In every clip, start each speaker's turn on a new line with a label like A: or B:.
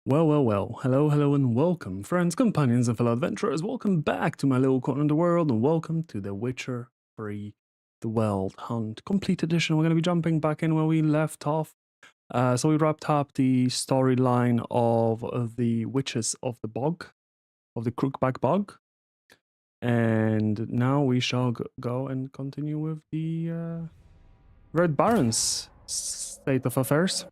A: Well. Hello, and welcome, friends, companions, and fellow adventurers. Welcome back to my little corner of the world, and welcome to The Witcher 3, The Wild Hunt Complete Edition. We're going to be jumping back in where we left off. So we wrapped up the storyline of the Witches of the Bog, of the Crookback Bog. And now we shall go and continue with the Red Baron's state of affairs.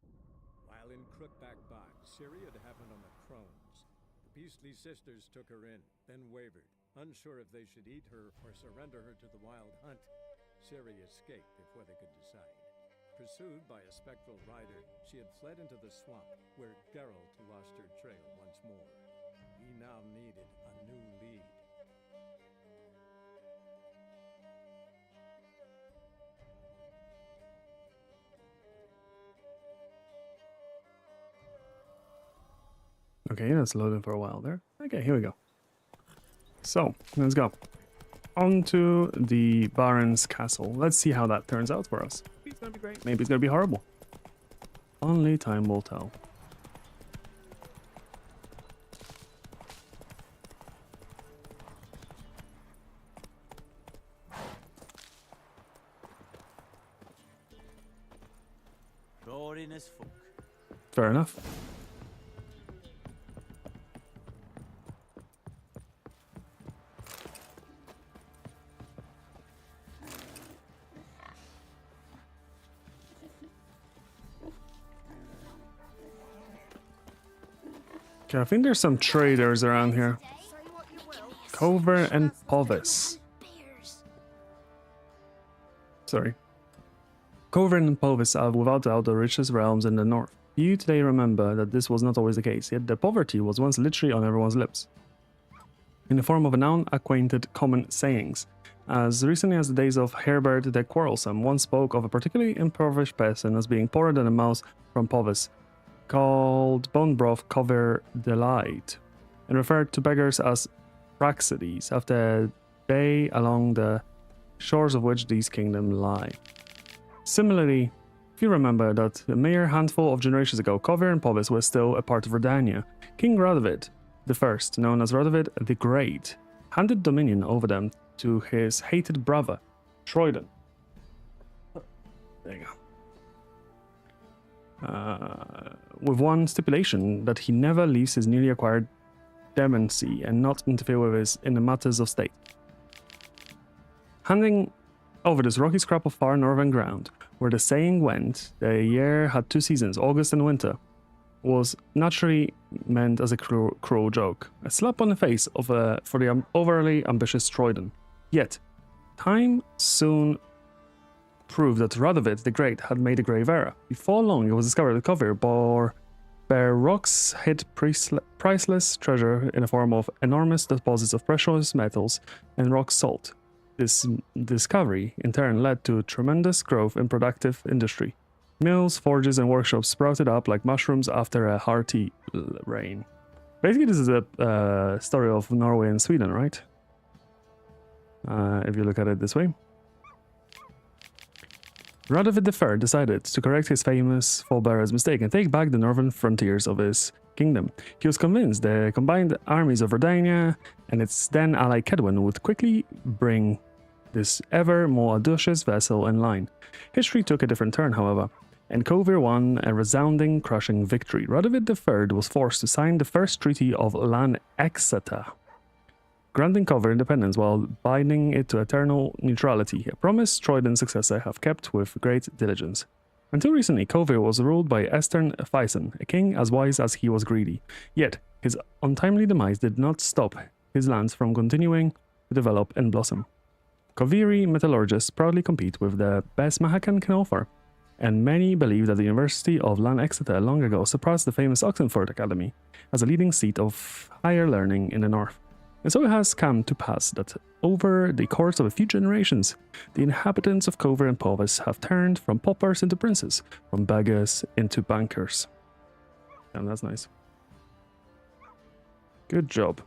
B: While in Crookback Bog, Syria had happened on the Crones. The Beastly sisters took her in, then wavered, unsure if they should eat her or surrender her to the Wild Hunt. Syria escaped before they could decide. Pursued by a spectral rider, she had fled into the swamp, where Geralt lost her trail once more. He now needed a new lead.
A: Okay, that's loading for a while there. Okay, here we go. So, let's go. On to the Baron's castle. Let's see how that turns out for us. Maybe it's gonna be great. Maybe it's gonna be horrible. Only time will tell.
C: Boring as fuck.
A: Fair enough. Okay, I think there's some traders around here. Cover and Povis. Sorry. Coven and Povis are without doubt the richest realms in the north. You today remember that this was not always the case, yet the poverty was once literally on everyone's lips. In the form of unacquainted common sayings. As recently as the days of Herbert the Quarrelsome, one spoke of a particularly impoverished person as being poorer than a mouse from Povis, called bone broth cover delight, and referred to beggars as Praxides, after they along the shores of which these kingdoms lie. Similarly, if you remember that a mere handful of generations ago, Kovir and Povis were still a part of Redania, King Radovid I, known as Radovid the Great, handed dominion over them to his hated brother, Troidan. There you go. With one stipulation, that he never leaves his newly acquired demency and not interfere with his in the matters of state. Handing over this rocky scrap of far northern ground, where the saying went, the year had two seasons, August and winter, was naturally meant as a cruel joke, a slap on the face for the overly ambitious Troidan. Yet, time soon proved that Radovid the Great had made a grave error. Before long, it was discovered that Kovir bare rocks hid priceless treasure in the form of enormous deposits of precious metals and rock salt. This discovery, in turn, led to tremendous growth in productive industry. Mills, forges, and workshops sprouted up like mushrooms after a hearty rain. Basically, this is a story of Norway and Sweden, right? If you look at it this way. Radovid III decided to correct his famous forebear's mistake and take back the northern frontiers of his kingdom. He was convinced the combined armies of Redania and its then ally Kedwen would quickly bring this ever more audacious vessel in line. History took a different turn, however, and Kovir won a resounding, crushing victory. Radovid III was forced to sign the first treaty of Lan Exeter, granting Kovir independence while binding it to eternal neutrality, a promise Troidan's successor have kept with great diligence. Until recently, Kovir was ruled by Estern Faison, a king as wise as he was greedy. Yet, his untimely demise did not stop his lands from continuing to develop and blossom. Koviri metallurgists proudly compete with the best Mahakan can offer, and many believe that the University of Lan Exeter long ago surpassed the famous Oxenford Academy as a leading seat of higher learning in the north. And so it has come to pass that over the course of a few generations, the inhabitants of Kovir and Povis have turned from paupers into princes, from beggars into bankers. And that's nice. Good job.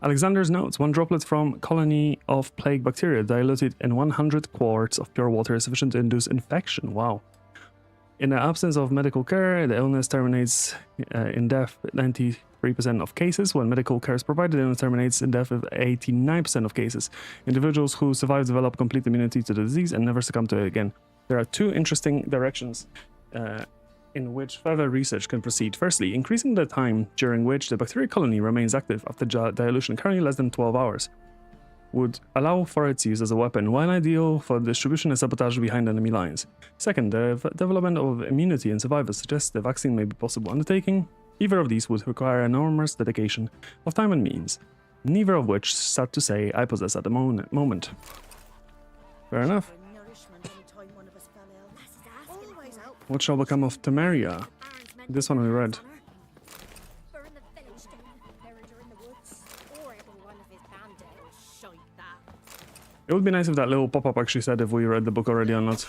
A: Alexander's notes: one droplet from colony of plague bacteria diluted in 100 quarts of pure water is sufficient to induce infection. Wow. In the absence of medical care, the illness terminates in death 93% of cases. When medical care is provided, the illness terminates in death in 89% of cases. Individuals who survive develop complete immunity to the disease and never succumb to it again. There are two interesting directions in which further research can proceed. Firstly, increasing the time during which the bacterial colony remains active after dilution, currently less than 12 hours, would allow for its use as a weapon, while ideal for distribution and sabotage behind enemy lines. Second, the development of immunity in survivors suggests the vaccine may be possible undertaking. Either of these would require enormous dedication of time and means, neither of which, sad to say, I possess at the moment. Fair enough. What shall become of Temeria? This one we read. It would be nice if that little pop-up actually said if we read the book already or not.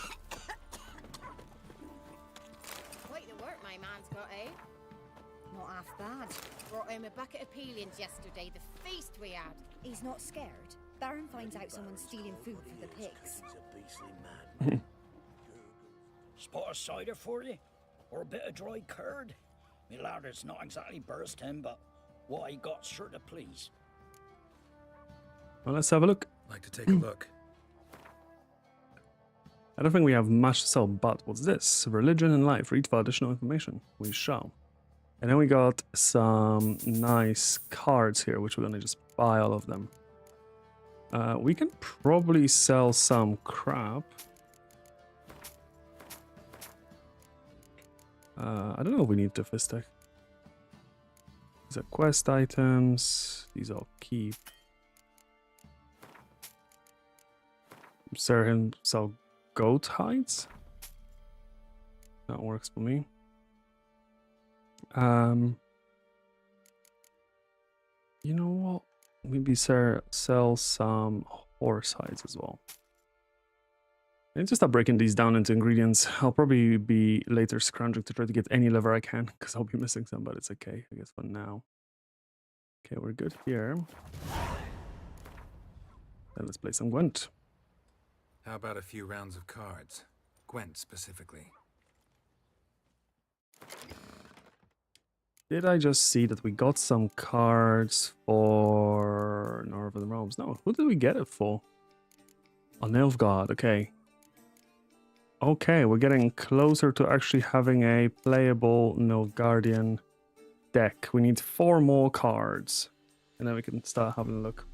D: Quite the work my man's got, eh? Not half bad. Brought home a bucket of peelings yesterday, the feast we had.
E: He's not scared. Baron finds out someone's stealing food for the pigs.
C: He's a beastly man.
F: Spot of cider for you? Or a bit of dry curd? Me lad, it's not exactly bursting, but what I got sure to please.
A: Well, let's have a look.
G: Like to take a look.
A: I don't think we have much to sell, but what's this? Religion and life. Read for additional information. We shall. And then we got some nice cards here, which we're going to just buy all of them. We can probably sell some crap. I don't know if we need the fist tech. These are quest items. These I'll keep. Sir him sell goat hides. That works for me. You know what? Maybe sell some horse hides as well. And just start breaking these down into ingredients. I'll probably be later scrounging to try to get any leather I can, because I'll be missing some, but it's okay, I guess, for now. Okay, we're good here. Then let's play some Gwent.
G: How about a few rounds of cards? Gwent specifically.
A: Did I just see that we got some cards for Northern Realms? No, who did we get it for? Oh, Nilfgaard, okay. Okay, we're getting closer to actually having a playable Nilfgaardian deck. We need 4 more cards, and then we can start having a look.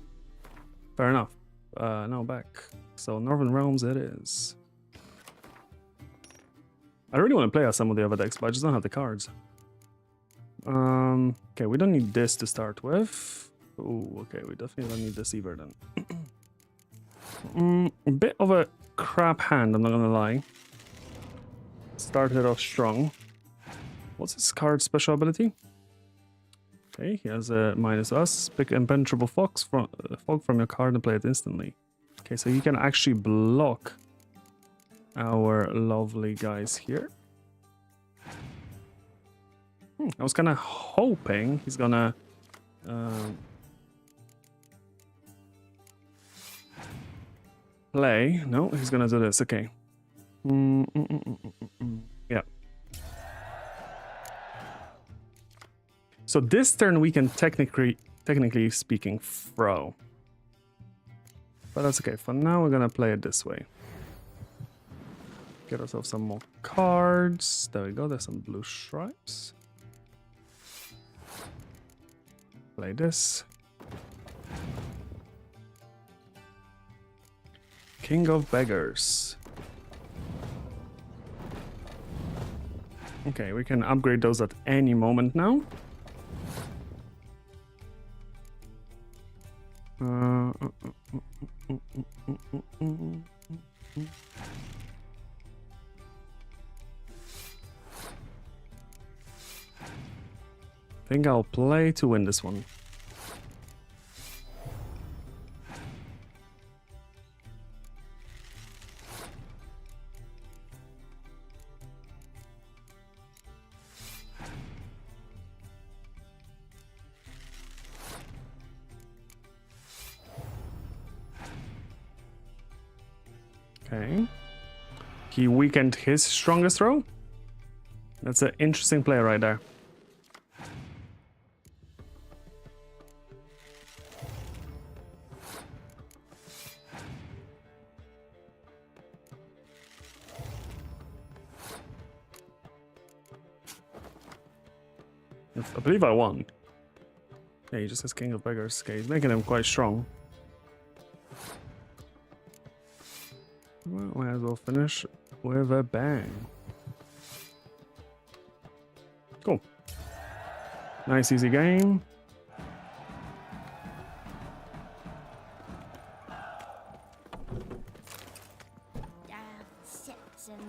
A: Fair enough. Now back. So Northern Realms it is. I really want to play as some of the other decks, but I just don't have the cards. Okay, we don't need this to start with. Oh, okay, we definitely don't need this either then. A bit of a crap hand, I'm not gonna lie. Started off strong. What's his card special ability? Okay, he has a -us. Pick impenetrable fog from your card and play it instantly. Okay, so he can actually block our lovely guys here. I was kind of hoping he's gonna play. No, he's gonna do this. Okay. Yeah. So this turn we can technically speaking throw. But that's okay. For now we're gonna play it this way. Get ourselves some more cards. There we go. There's some blue stripes. Play this. King of Beggars. Okay, we can upgrade those at any moment now. I think I'll play to win this one. Okay. He weakened his strongest throw. That's an interesting play right there. I believe I won. Yeah, he just has King of Beggars. Okay, he's making him quite strong. Well, might as well finish with a bang. Cool. Nice, easy game.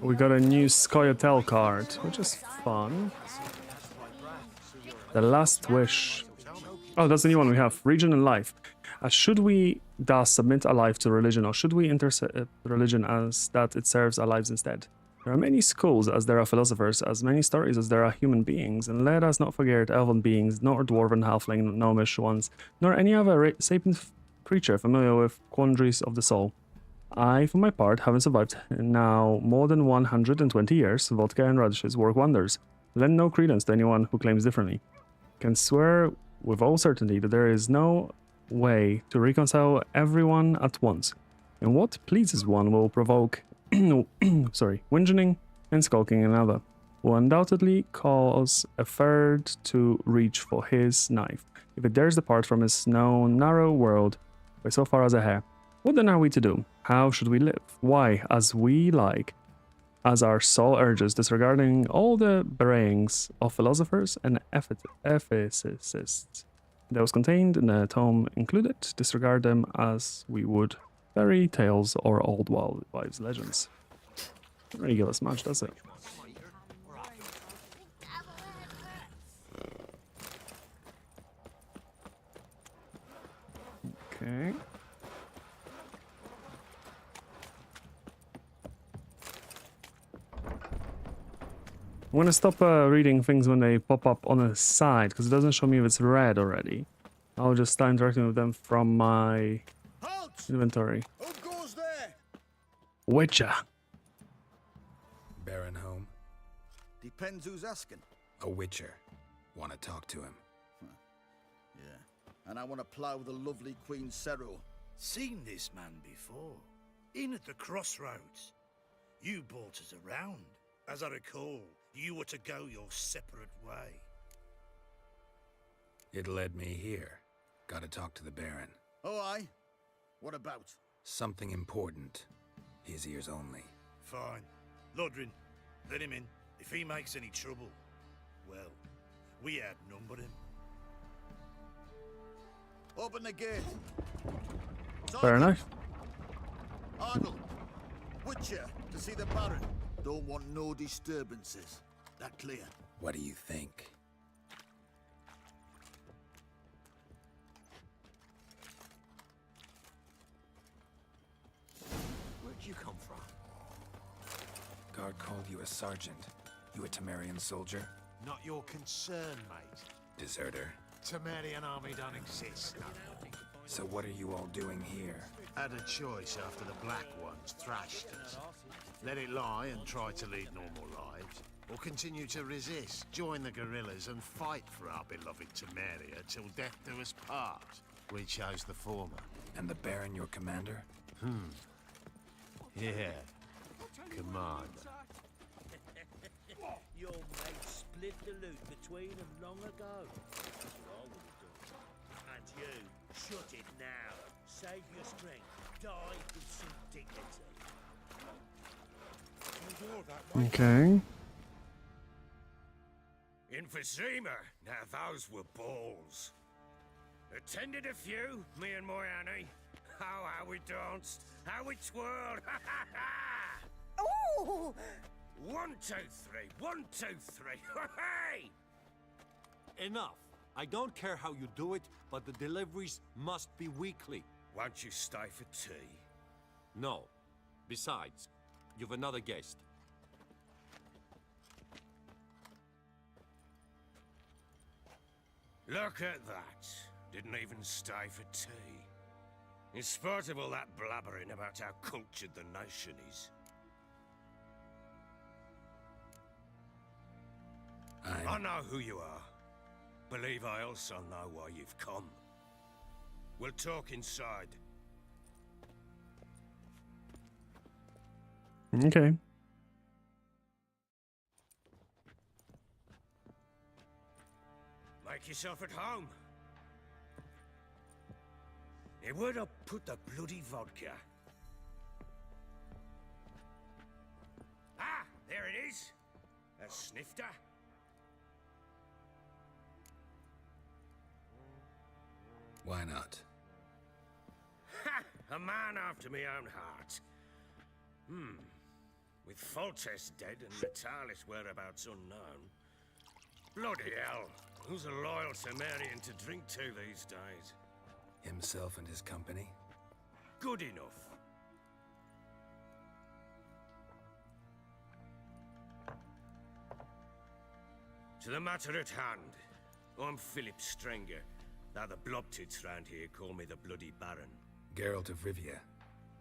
A: We got a new Scoia'tael card, which is fun. The Last Wish. Oh, that's the new one we have. Region and Life. Should we thus submit our life to religion, or should we intercept religion as that it serves our lives instead? There are many schools as there are philosophers, as many stories as there are human beings, and let us not forget elven beings, nor dwarven, halfling, gnomish ones, nor any other sapient creature familiar with quandaries of the soul. I, for my part, having survived now more than 120 years, vodka and radishes work wonders. Lend no credence to anyone who claims differently. Can swear with all certainty that there is no way to reconcile everyone at once, and what pleases one will provoke whinging and skulking another, will undoubtedly cause a third to reach for his knife, if it dares depart from his known narrow world by so far as a hair. What then are we to do? How should we live? Why, as we like, as our soul urges, disregarding all the bewrayings of philosophers and ethicists. Those contained in the tome included, disregard them as we would fairy tales or old wives' legends. Doesn't really give us much, does it? Okay. I'm gonna stop reading things when they pop up on the side, because it doesn't show me if it's read already. I'll just start interacting with them from my inventory.
C: Who goes there?
A: Witcher.
G: Baron home?
C: Depends who's asking.
G: A witcher. Want to talk to him.
C: Yeah. And I want to plough the lovely Queen Cero.
H: Seen this man before. In at the crossroads. You brought us around. As I recall, you were to go your separate way.
G: It led me here. Gotta talk to the Baron.
C: Oh, aye? What about?
G: Something important. His ears only.
H: Fine. Lodrin, let him in. If he makes any trouble, well, we outnumber him.
C: Open the gate.
A: Fair enough.
C: Arnold, Witcher, to see the Baron. Don't want no disturbances. That clear?
G: What do you think?
C: Where'd you come from?
G: Guard called you a sergeant. You a Temerian soldier?
I: Not your concern, mate.
G: Deserter.
I: Temerian army don't exist.
G: So what are you all doing here?
I: Had a choice after the Black Ones thrashed us. Let it lie and try to lead normal lives, or continue to resist, join the guerrillas and fight for our beloved Temeria till death do us part. We chose the former.
G: And the Baron your commander?
I: Yeah. Commander.
J: Your mate split the loot between them long ago. That's what I would have done. And you, shut it now. Save your strength. Die with some dignity.
A: Okay.
H: Emphysema. Now those were balls. Attended a few, me and my Annie. Oh, how we danced, how we twirled.
D: Ooh!
H: 1, 2, 3. 1, 2, 3. Hey!
K: Enough. I don't care how you do it, but the deliveries must be weekly.
H: Won't you stay for tea?
K: No. Besides, you've another guest.
H: Look at that. Didn't even stay for tea. In spite of all that blabbering about how cultured the nation is.
J: I know who you are. Believe I also know why you've come. We'll talk inside.
A: Okay.
J: Make yourself at home. Hey, where'd I put the bloody vodka? Ah, there it is. A snifter.
G: Why not?
J: Ha! A man after my own heart. With Foltest dead and Natalis whereabouts unknown. Bloody hell. Who's a loyal Cimmerian to drink to these days?
G: Himself and his company?
J: Good enough. To the matter at hand. I'm Philip Strenger. Now the Blobtits round here call me the Bloody Baron.
G: Geralt of Rivia.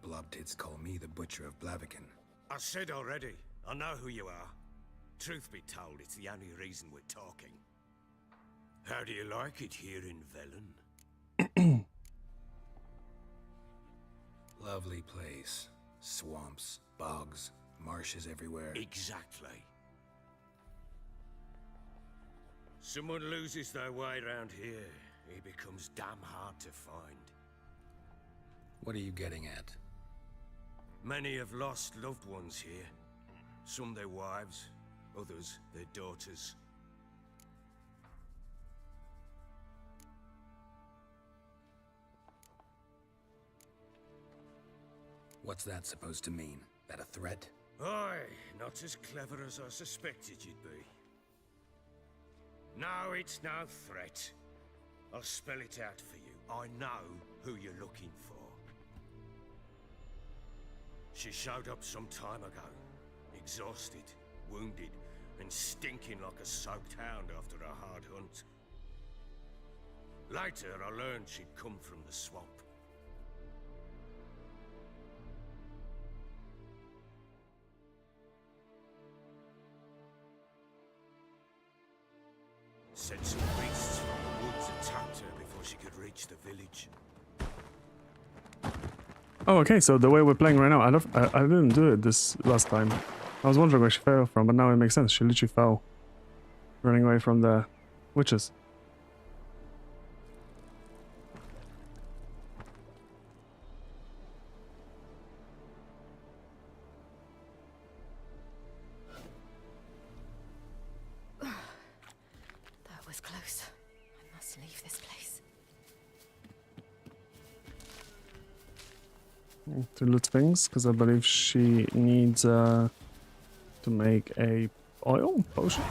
G: Blobtits call me the Butcher of Blaviken.
J: I said already, I know who you are. Truth be told, it's the only reason we're talking. How do you like it here in Velen?
G: Lovely place. Swamps, bogs, marshes everywhere.
J: Exactly. Someone loses their way around here, he becomes damn hard to find.
G: What are you getting at?
J: Many have lost loved ones here. Some their wives, others their daughters.
G: What's that supposed to mean? That a threat?
J: Aye, not as clever as I suspected you'd be. No, it's no threat. I'll spell it out for you. I know who you're looking for. She showed up some time ago, exhausted, wounded, and stinking like a soaked hound after a hard hunt. Later, I learned she'd come from the swamp. Said some beasts from the woods attacked her before she could reach the village.
A: Oh, okay, so the way we're playing right now, I didn't do it this last time. I was wondering where she fell from, but now it makes sense. She literally fell running away from the witches.
E: That was close. I must leave this place.
A: To loot things, because I believe she needs to make a oil potion.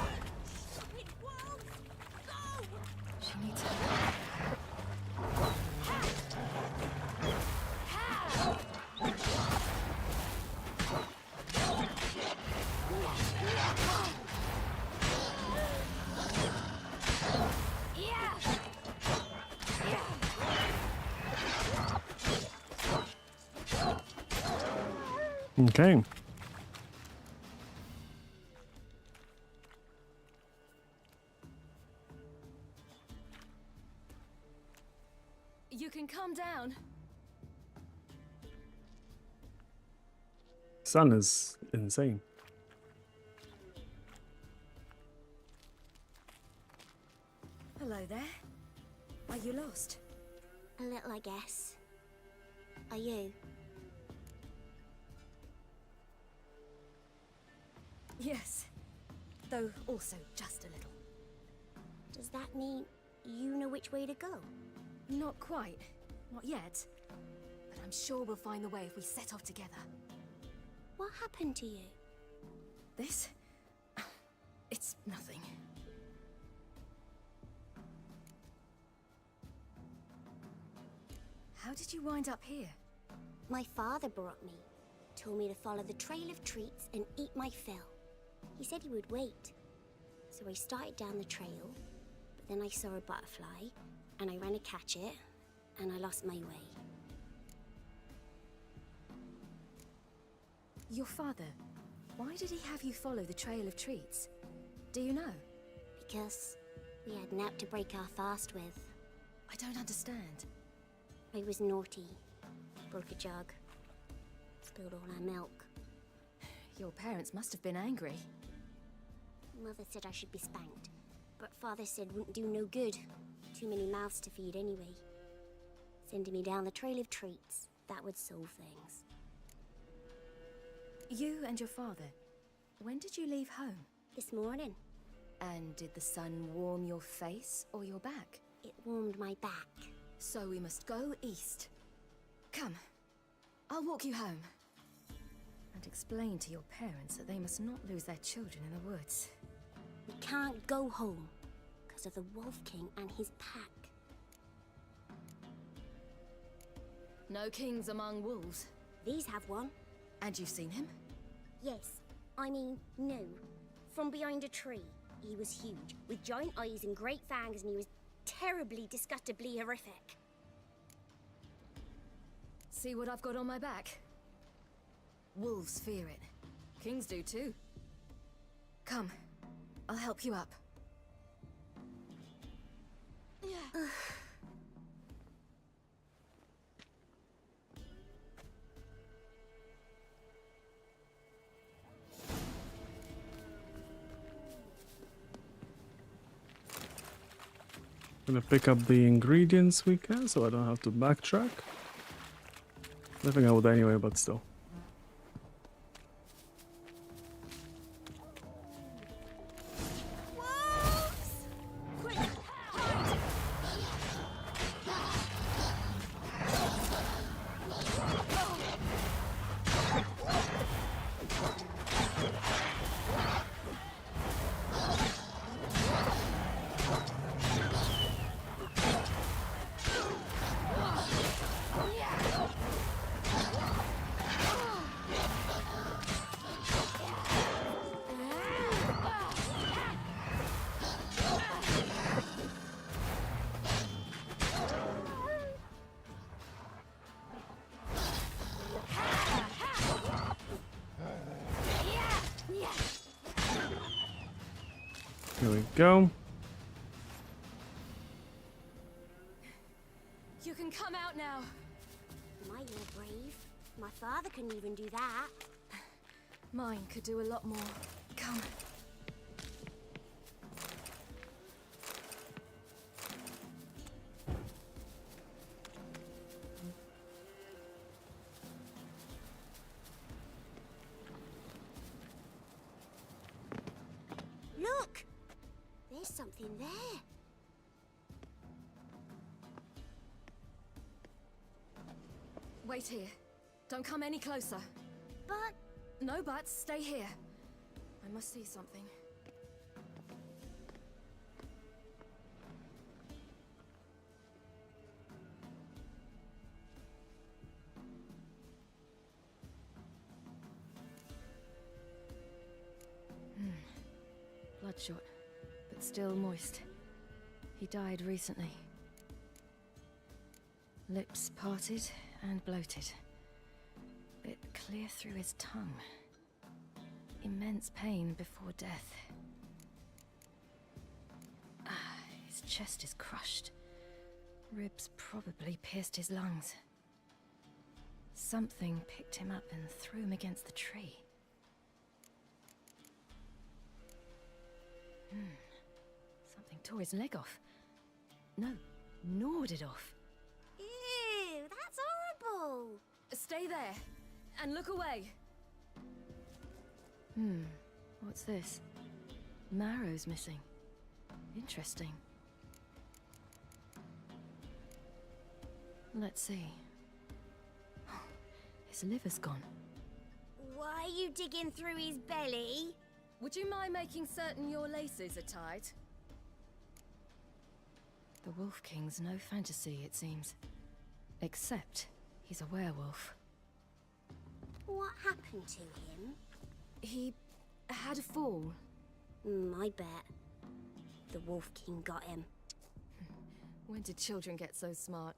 E: She needs help.
A: Okay.
E: You can calm down.
A: Sun is insane.
E: Hello there. Are you lost?
L: A little, I guess. Are you?
E: Yes. Though also just a little.
L: Does that mean you know which way to go?
E: Not quite. Not yet. But I'm sure we'll find the way if we set off together.
L: What happened to you?
E: This? It's nothing. How did you wind up here?
L: My father brought me. Told me to follow the trail of treats and eat my fill. He said he would wait. So I started down the trail, but then I saw a butterfly, and I ran to catch it, and I lost my way.
E: Your father, why did he have you follow the trail of treats? Do you know?
L: because we had naught to break our fast with.
E: I don't understand.
L: I was naughty. Broke a jug. Spilled all our milk.
E: Your parents must have been angry.
L: Mother said I should be spanked, but Father said wouldn't do no good. Too many mouths to feed anyway. Sending me down the trail of treats, that would solve things.
E: You and your father, when did you leave home?
L: This morning.
E: And did the sun warm your face or your back?
L: It warmed my back.
E: So we must go east. Come, I'll walk you home. And explain to your parents that they must not lose their children in the woods.
L: We can't go home, because of the Wolf King and his pack.
E: No kings among wolves.
L: These have one.
E: And you've seen him?
L: Yes. I mean, no. From behind a tree. He was huge, with giant eyes and great fangs, and he was terribly, disgustingly horrific.
E: See what I've got on my back? Wolves fear it. Kings do too. Come, I'll help you up.
A: Gonna pick up the ingredients we can, so I don't have to backtrack. I think I would anyway, but still. Here we go.
E: You can come out now.
L: My little brave. My father couldn't even do that.
E: Mine could do a lot more. Come.
L: Look! There's something there.
E: Wait here. Don't come any closer.
L: But...
E: No buts. Stay here. I must see something. Bloodshot, but still moist. He died recently. Lips parted and bloated. Bit clear through his tongue. Immense pain before death. His chest is crushed. Ribs probably pierced his lungs. Something picked him up and threw him against the tree. Something tore his leg off. No, gnawed it off.
L: Ew, that's horrible!
E: Stay there, and look away. What's this? Marrow's missing. Interesting. Let's see. His liver's gone.
L: Why are you digging through his belly?
E: Would you mind making certain your laces are tied? The Wolf King's no fantasy, it seems. Except he's a werewolf.
L: What happened to him?
E: He had a fall.
L: I bet. The Wolf King got him.
E: When did children get so smart?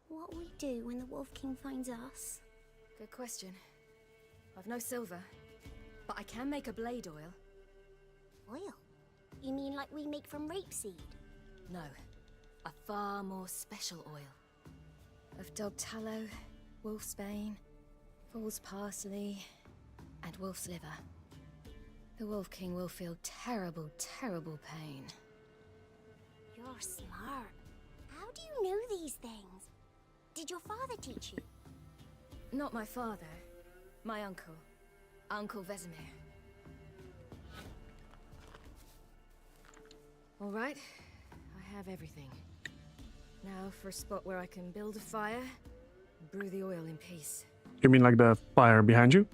L: What'll we do when the Wolf King finds us?
E: Good question. I've no silver, but I can make a blade oil.
L: Oil? You mean like we make from rapeseed?
E: No, a far more special oil. Of dog tallow, wolf's bane, fool's parsley, and wolf's liver. The Wolf King will feel terrible, terrible pain.
L: You're smart. How do you know these things? Did your father teach you?
E: Not my father. My uncle. Uncle Vesemir. All right. I have everything. Now for a spot where I can build a fire and brew the oil in peace.
A: You mean like the fire behind you?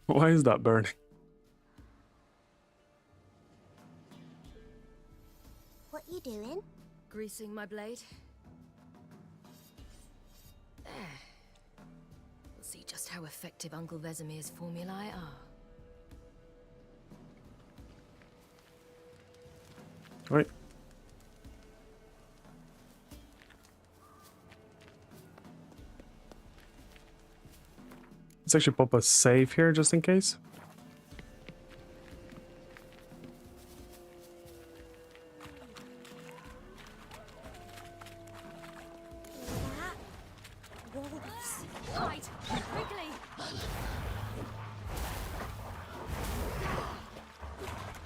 A: Why is that burning?
L: What you doing?
E: Greasing my blade. There. We'll see just how effective Uncle Vesemir's formulae are.
A: Right. Let's actually pop a save here just in case.
L: Wolves.
E: Hide! Quickly!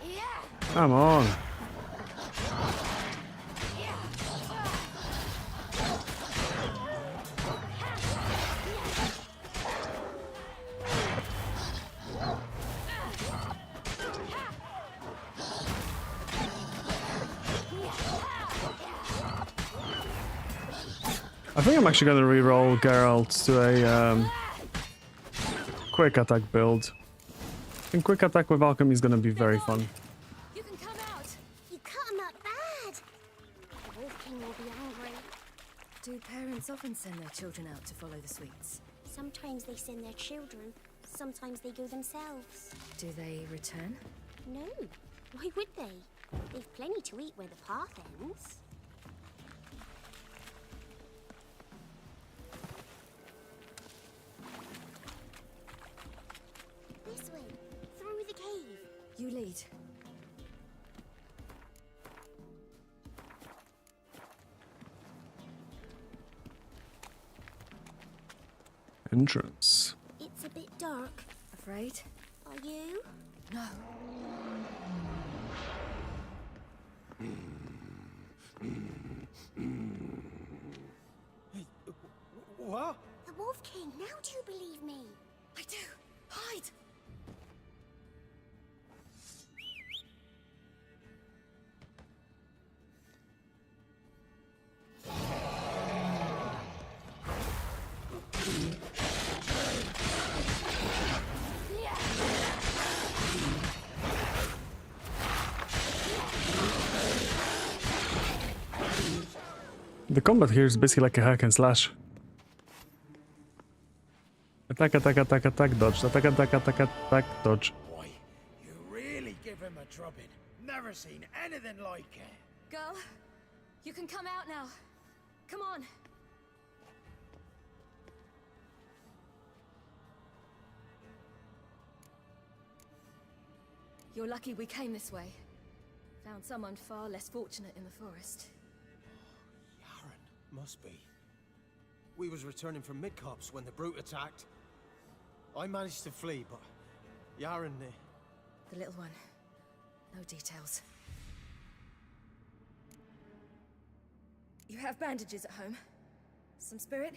E: Yeah!
A: Come on. I think I'm actually going to re-roll Geralt to a quick attack build. And quick attack with alchemy is going to be very fun.
E: You can come out!
L: You cut him up bad. The Wolf King will be angry.
E: Do parents often send their children out to follow the sweets?
L: Sometimes they send their children. Sometimes they go themselves.
E: Do they return?
L: No. Why would they? They've plenty to eat where the path ends. This way. Through the cave.
E: You lead.
A: Entrance.
L: It's a bit dark.
E: Afraid?
L: Are you?
E: No.
J: What?
L: The Wolf King. Now do you believe me?
E: I do. Hide!
A: The combat here is basically like a hack and slash. Attack, attack, attack, attack, dodge. Attack, attack, attack, attack, dodge.
J: Boy, you really give him a drubbing. Never seen anything like it.
E: Girl, you can come out now. Come on. You're lucky we came this way. Found someone far less fortunate in the forest.
K: Yaren, must be. We was returning from Midcops when the brute attacked. I managed to flee, but Yaren...
E: The little one. No details. You have bandages at home? Some spirit?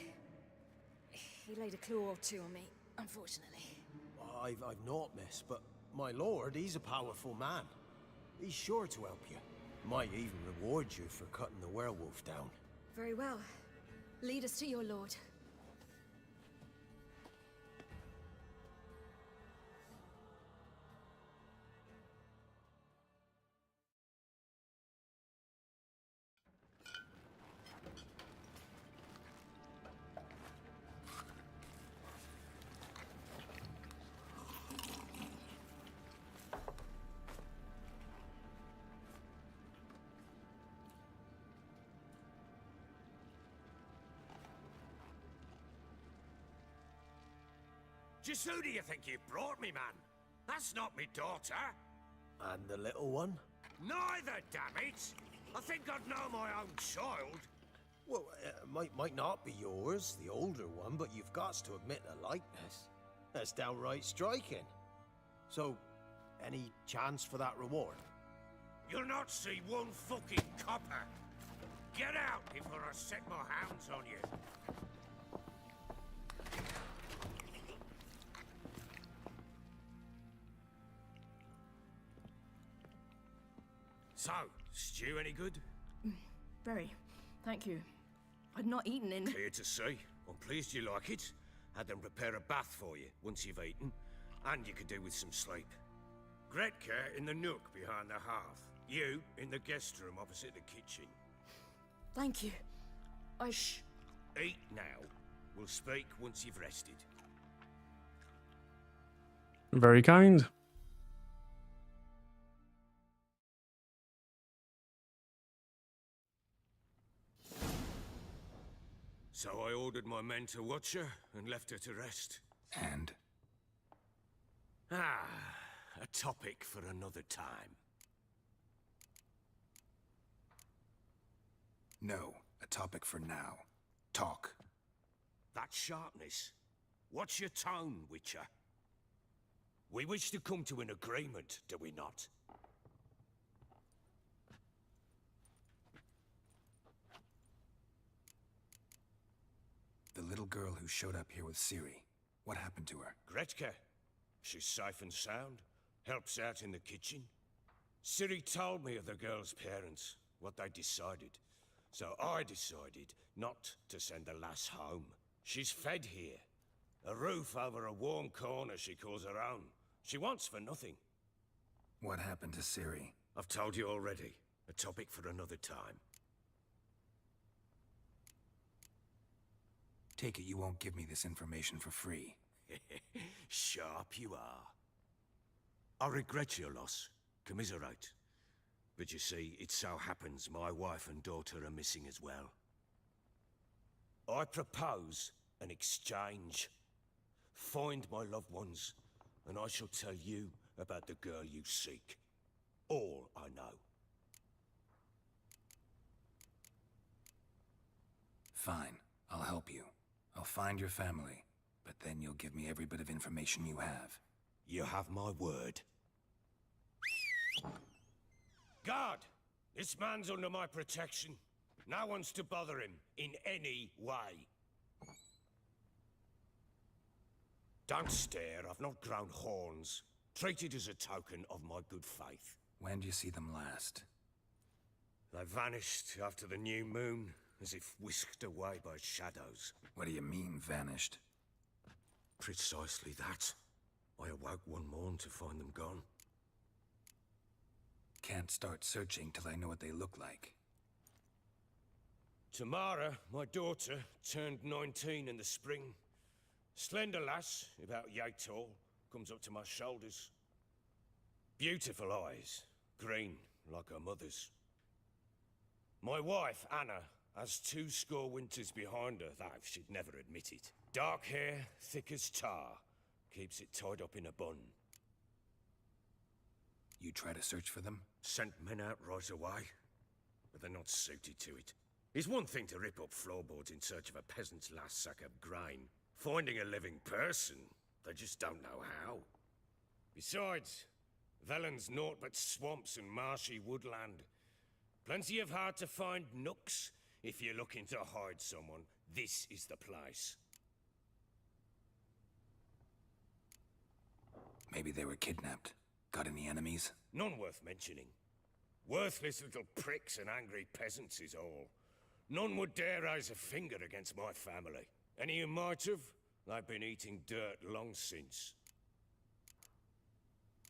E: He laid a claw or two on me, unfortunately.
K: I've naught, miss, but my lord, he's a powerful man. He's sure to help you. Might even reward you for cutting the werewolf down.
E: Very well. Lead us to your lord.
J: Just who do you think you've brought me, man? That's not me daughter.
K: And the little one?
J: Neither, damn it! I think I'd know my own child.
K: Well, might not be yours, the older one, but you've got to admit the likeness. That's downright striking. So, any chance for that reward?
J: You'll not see one fucking copper. Get out before I set my hounds on you. So, stew any good?
M: Very. Thank you. I'd not eaten in...
J: Clear to see. I'm pleased you like it. Had them prepare a bath for you once you've eaten, and you could do with some sleep. Gretka in the nook behind the hearth. You in the guest room opposite the kitchen.
M: Thank you.
J: Eat now. We'll speak once you've rested.
A: Very kind.
J: So I ordered my men to watch her and left her to rest.
G: And?
J: A topic for another time.
G: No, a topic for now. Talk.
J: That sharpness. What's your tone, Witcher? We wish to come to an agreement, do we not?
G: The little girl who showed up here with Ciri. What happened to her?
J: Gretka. She's safe and sound. Helps out in the kitchen. Ciri told me of the girl's parents, what they decided. So I decided not to send the lass home. She's fed here. A roof over a warm corner she calls her own. She wants for nothing.
G: What happened to Ciri?
J: I've told you already. A topic for another time.
G: Take it you won't give me this information for free.
J: Sharp you are. I regret your loss. Commiserate. But you see, it so happens my wife and daughter are missing as well. I propose an exchange. Find my loved ones, and I shall tell you about the girl you seek. All I know.
G: Fine, I'll help you. I'll find your family, but then you'll give me every bit of information you have.
J: You have my word. Guard! This man's under my protection. No one's to bother him in any way. Don't stare, I've not grown horns. Treat it as a token of my good faith.
G: When do you see them last?
J: They vanished after the new moon, as if whisked away by shadows.
G: What do you mean, vanished?
J: Precisely that. I awoke one morn to find them gone.
G: Can't start searching till I know what they look like.
J: Tamara, my daughter, turned 19 in the spring. Slender lass, about yay tall, comes up to my shoulders. Beautiful eyes, green like her mother's. My wife, Anna, has 20 winters behind her, though she'd never admit it. Dark hair, thick as tar, keeps it tied up in a bun.
G: You try to search for them?
J: Sent men out right away, but they're not suited to it. It's one thing to rip up floorboards in search of a peasant's last sack of grain. Finding a living person, they just don't know how. Besides, Velen's naught but swamps and marshy woodland. Plenty of hard-to-find nooks. If you're looking to hide someone, this is the place.
G: Maybe they were kidnapped. Got any enemies?
J: None worth mentioning. Worthless little pricks and angry peasants is all. None would dare raise a finger against my family. Any who might have, they've been eating dirt long since.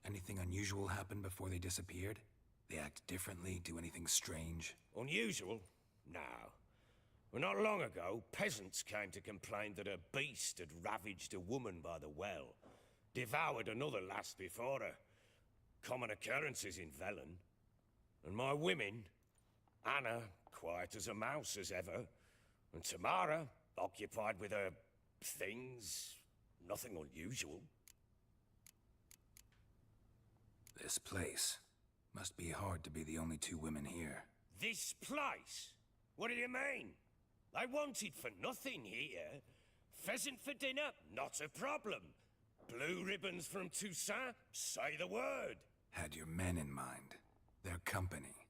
G: Anything unusual happen before they disappeared? They act differently, do anything strange?
J: Unusual? No. Well, not long ago, peasants came to complain that a beast had ravaged a woman by the well. Devoured another lass before her. Common occurrences in Velen. And my women, Anna, quiet as a mouse as ever, and Tamara, occupied with her things, Nothing unusual.
G: This place. Must be hard to be the only two women here.
J: This place? What do you mean? I wanted for nothing here. Pheasant for dinner? Not a problem. Blue ribbons from Toussaint? Say the word.
G: Had your men in mind. Their company.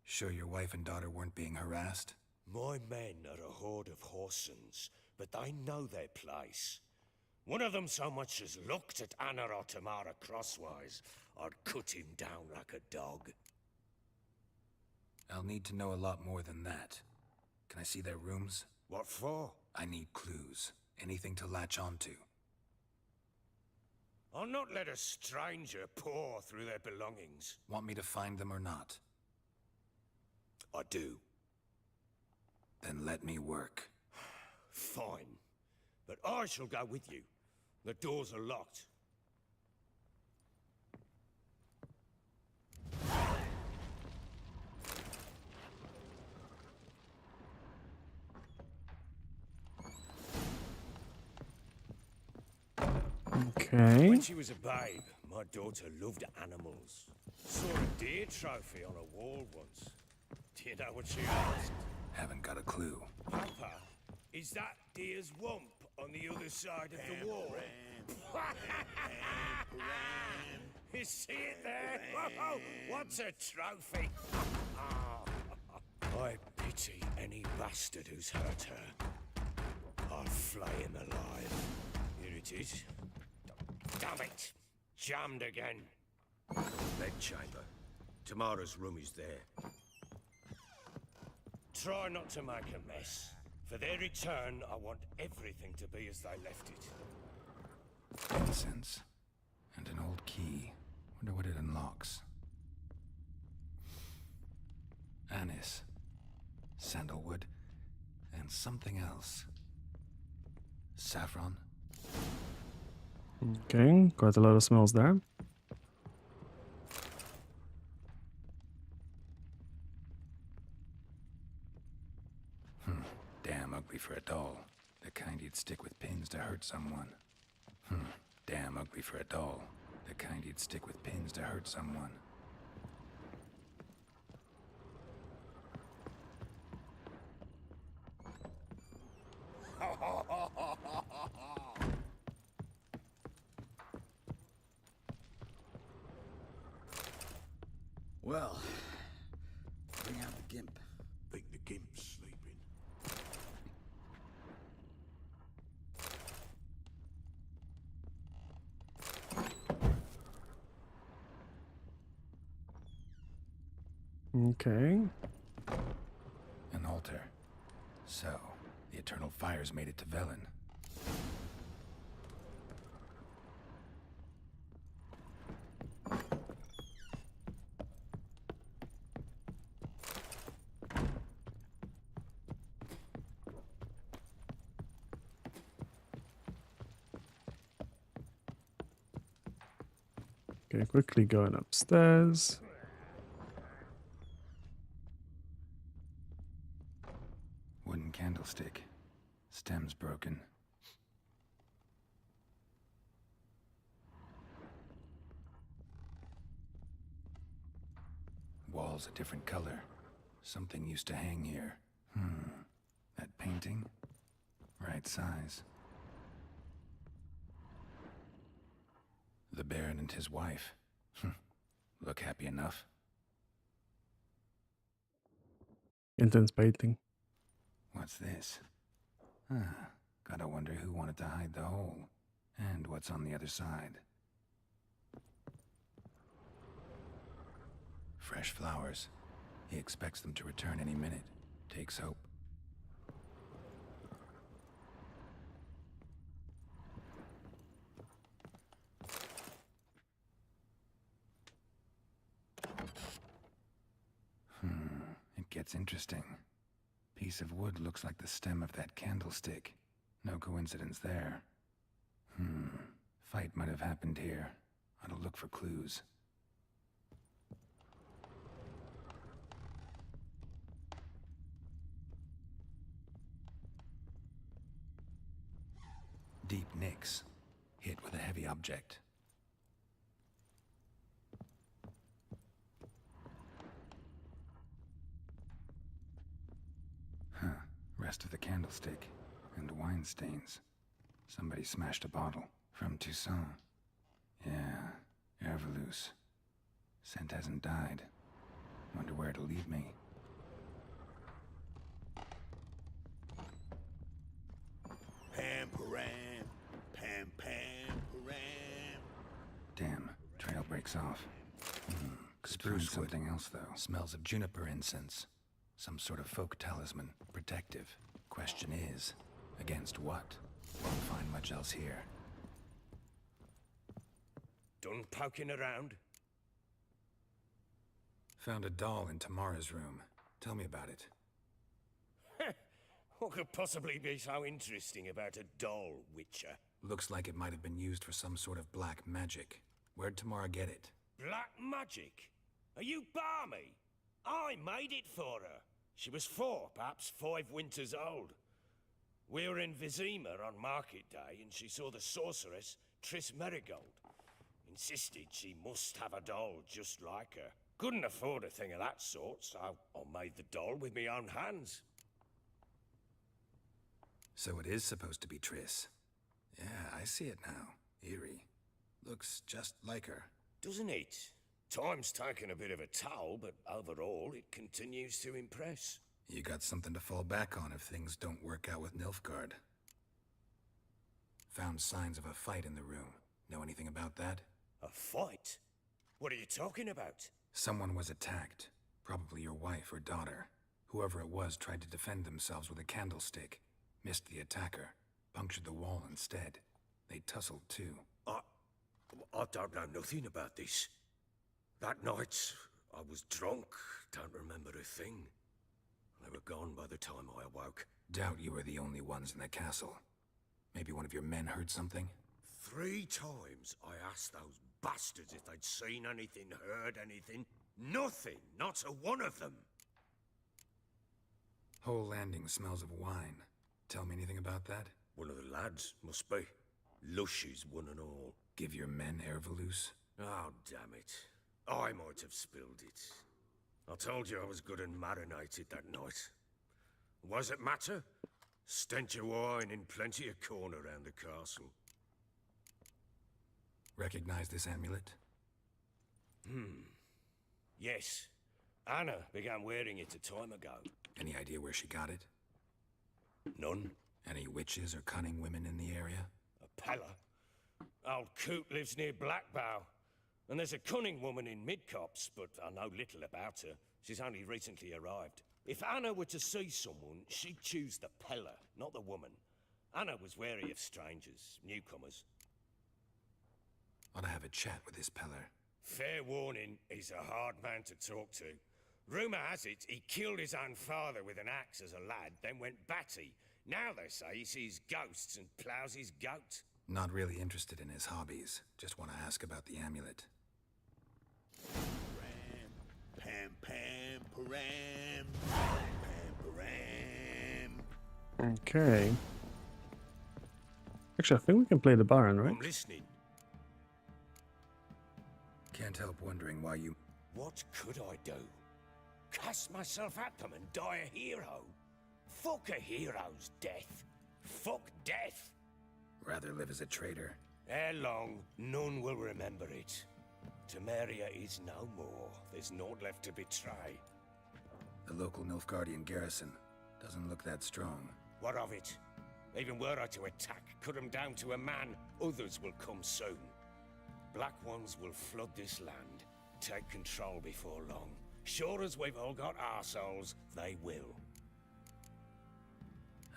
G: Sure your wife and daughter weren't being harassed?
J: My men are a horde of horsens, but they know their place. One of them so much as looked at Anna or Tamara crosswise, I'd cut him down like a dog.
G: I'll need to know a lot more than that. Can I see their rooms?
J: What for?
G: I need clues. Anything to latch onto.
J: I'll not let a stranger pore through their belongings.
G: Want me to find them or not?
J: I do.
G: Then let me work.
J: Fine. But I shall go with you. The doors are locked.
A: Okay.
J: When she was a babe, my daughter loved animals. Saw a deer trophy on a wall once. Do you know what she asked?
G: Haven't got a clue.
J: Papa, is that deer's wump on the other side of the wall? You see it there? Whoa, what's a trophy? I pity any bastard who's hurt her. I'll flay him alive. Here it is. Damn it! Jammed again. Bedchamber. Tamara's room is there. Try not to make a mess. For their return, I want everything to be as they left it.
G: Incense. And an old key. Wonder what it unlocks. Anise. Sandalwood. And something else. Saffron.
A: Okay, quite a lot of smells there.
G: Damn ugly for a doll. The kind you'd stick with pins to hurt someone. Damn ugly for a doll. The kind you'd stick with pins to hurt someone.
C: Well, bring out the gimp.
I: Think the gimp's sleeping.
A: Okay.
G: An altar. So, the eternal fires made it to Velen.
A: Okay, quickly going upstairs.
G: Wooden candlestick. Stem's broken. Walls a different color. Something used to hang here. That painting? Right size. The Baron and his wife. Look happy enough.
A: Intense painting.
G: What's this? Gotta wonder who wanted to hide the hole. And what's on the other side. Fresh flowers. He expects them to return any minute. Takes hope. It gets interesting. Piece of wood looks like the stem of that candlestick. No coincidence there. Fight might have happened here. Ought to look for clues. Deep nicks. hit with a heavy object. Huh. Rest of the candlestick. And wine stains. Somebody smashed a bottle. From Toussaint. Yeah. Herveloos. Scent hasn't died. Wonder where it'll lead me.
H: Pam param, pam pam param.
G: Damn, trail breaks off. Could prove something else, though. Smells of juniper incense. Some sort of folk talisman. Protective. Question is, against what? Won't find much else here.
J: Done poking around?
G: Found a doll in Tamara's room. Tell me about it.
J: What could possibly be so interesting about a doll, Witcher?
G: Looks like it might have been used for some sort of black magic. Where'd Tamara get it?
J: Black magic? Are you balmy? I made it for her. She was 4, perhaps 5 winters old. We were in Vizima on market day, and she saw the sorceress, Triss Merigold. Insisted she must have a doll just like her. Couldn't afford a thing of that sort, so I made the doll with my own hands.
G: So it is supposed to be Triss. Yeah, I see it now. Eerie. Looks just like her.
J: Doesn't it? Time's taken a bit of a toll, but overall it continues to impress.
G: You got something to fall back on if things don't work out with Nilfgaard. Found signs of a fight in the room. Know anything about that?
J: A fight? What are you talking about?
G: Someone was attacked. Probably your wife or daughter. Whoever it was tried to defend themselves with a candlestick. Missed the attacker. Punctured the wall instead. They tussled too.
J: I don't know nothing about this. That night, I was drunk. Don't remember a thing. They were gone by the time I awoke.
G: Doubt you were the only ones in the castle. Maybe one of your men heard something?
J: 3 times I asked those bastards if they'd seen anything, heard anything. Nothing, not a one of them.
G: Whole landing smells of wine. Tell me anything about that?
J: One of the lads, must be. Lushes, one and all.
G: Give your men Herveloos?
J: Oh, damn it. I might have spilled it. I told you I was good and marinated that night. What does it matter? Stench of wine in plenty of corn around the castle.
G: Recognize this amulet?
J: Yes. Anna began wearing it a time ago.
G: Any idea where she got it?
J: None.
G: Any witches or cunning women in the area?
J: A Pella. Old Coot lives near Blackbow. And there's a cunning woman in Midcopse, but I know little about her. She's only recently arrived. If Anna were to see someone, she'd choose the Pella, not the woman. Anna was wary of strangers, newcomers.
G: Ought to have a chat with this Peller.
J: Fair warning, he's a hard man to talk to. Rumour has it he killed his own father with an axe as a lad, then went batty. Now they say he sees ghosts and ploughs his goat.
G: Not really interested in his hobbies. Just want to ask about the amulet.
H: Pam, pam, param, pam, param.
A: Okay. Actually, I think we can play the Baron, right?
J: I'm listening.
G: Can't help wondering why you...
J: What could I do? Cast myself at them and die a hero? Fuck a hero's death. Fuck death.
G: Rather live as a traitor.
J: Ere long, none will remember it. Temeria is no more. There's naught left to betray.
G: The local Nilfgaardian garrison doesn't look that strong.
J: What of it? Even were I to attack, cut them down to a man, others will come soon. Black Ones will flood this land, take control before long. Sure as we've all got arseholes, they will.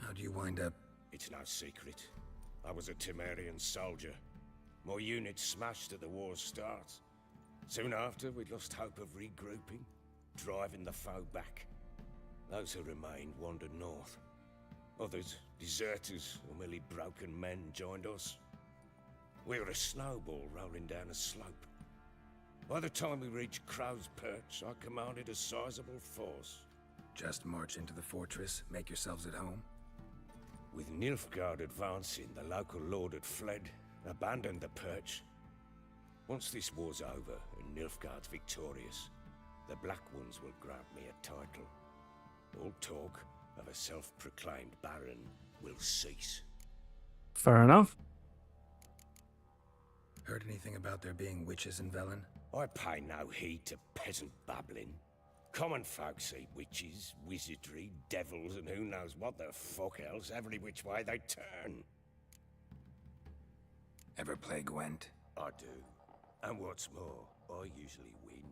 G: How'd you wind up?
J: It's no secret. I was a Temerian soldier. My unit smashed at the war's start. Soon after, we'd lost hope of regrouping, driving the foe back. Those who remained wandered north. Others, deserters or merely broken men, joined us. We were a snowball rolling down a slope. By the time we reached Crow's Perch, I commanded a sizable force.
G: Just march into the fortress, make yourselves at home?
J: With Nilfgaard advancing, the local lord had fled. Abandon the perch. Once this war's over and Nilfgaard's victorious, the Black Ones will grant me a title. All talk of a self-proclaimed baron will cease.
A: Fair enough.
G: Heard anything about there being witches in Velen?
J: I pay no heed to peasant babbling. Common folk see witches, wizardry, devils, and who knows what the fuck else every which way they turn.
G: Ever play Gwent?
J: I do. And what's more, I usually win.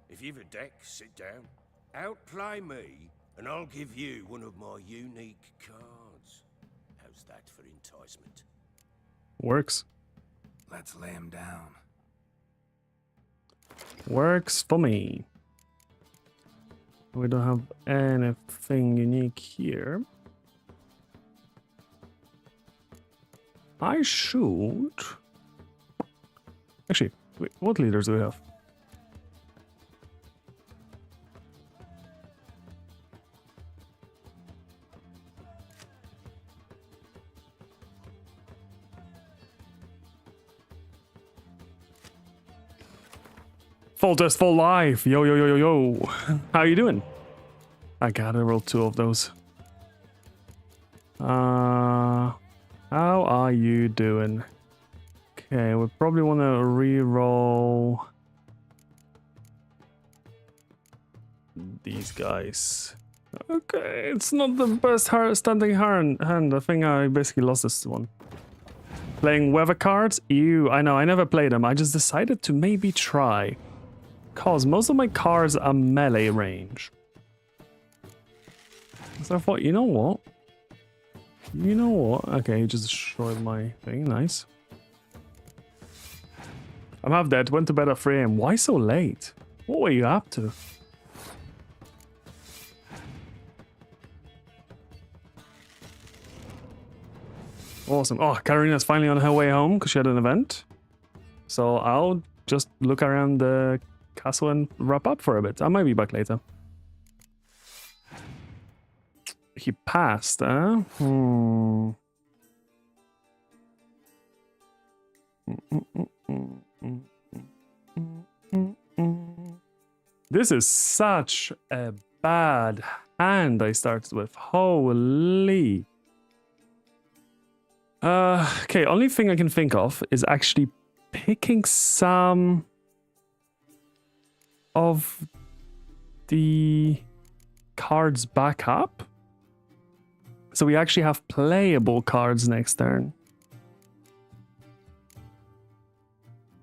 J: If you've a deck, sit down. Outplay me, and I'll give you one of my unique cards. How's that for enticement?
A: Works.
G: Let's lay him down.
A: Works for me. We don't have anything unique here. I should... Actually, wait, what leaders do we have? Full test for life. Yo, yo, yo, yo, yo. How you doing? I gotta roll 2 of those. How are you doing? Okay, we probably want to re-roll these guys. Okay, it's not the best standing hand. I think I basically lost this one. Playing weather cards? Ew, I know, I never played them. I just decided to maybe try. Cause most of my cards are melee range. So I thought, you know what? You know what? Okay, he just destroyed my thing. Nice. I'm half dead. Went to bed at 3 AM. Why so late? What were you up to? Awesome. Oh, Karina's finally on her way home because she had an event. So I'll just look around the castle and wrap up for a bit. I might be back later. He passed, huh? This is such a bad hand I started with. Holy. Okay, only thing I can think of is actually picking some of the cards back up. So we actually have playable cards next turn.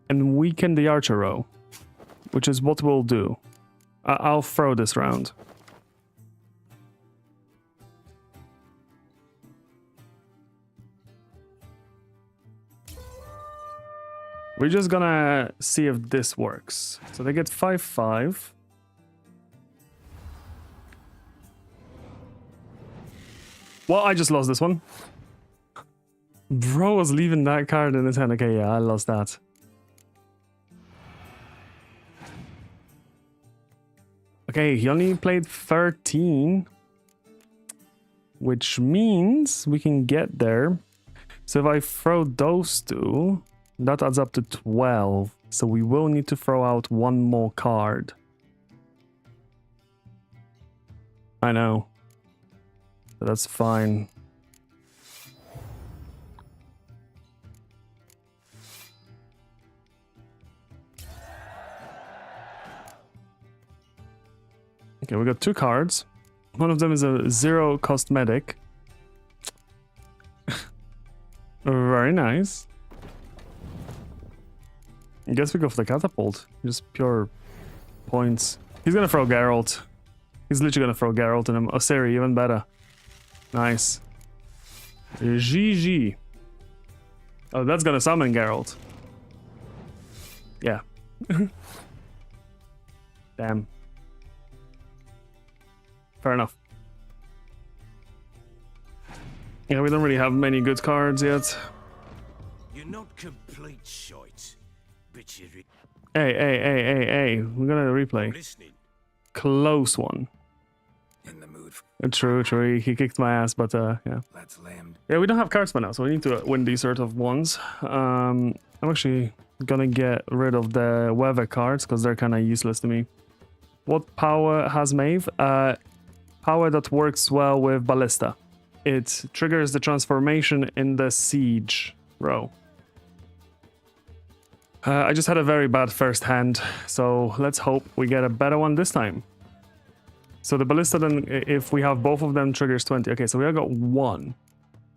A: And weaken the archer row, which is what we'll do. I'll throw this round. We're just gonna see if this works. So they get 5/5. Well, I just lost this one. Bro was leaving that card in his hand. Okay, yeah, I lost that. Okay, he only played 13. Which means we can get there. So if I throw those two, that adds up to 12. So we will need to throw out one more card. I know. But that's fine. Okay, we got 2 cards. One of them is a 0 cost medic. Very nice. I guess we go for the catapult. Just pure points. He's gonna throw Geralt. He's literally gonna throw Geralt in him. Oh, Siri, even better. Nice. GG. Oh, that's gonna summon Geralt. Yeah. Damn. Fair enough. Yeah, we don't really have many good cards yet.
J: You're not complete shite, but you're...
A: Hey. We're gonna replay.
J: Listening.
A: Close one.
G: In the mood for...
A: True. He kicked my ass, but yeah.
G: Let's land.
A: Yeah, we don't have cards for now, so we need to win these sort of ones. I'm actually gonna get rid of the weather cards because they're kind of useless to me. What power has Maeve? Power that works well with Ballista. It triggers the transformation in the siege row. I just had a very bad first hand, so let's hope we get a better one this time. So the Ballista then, if we have both of them, triggers 20. Okay, so we have got one.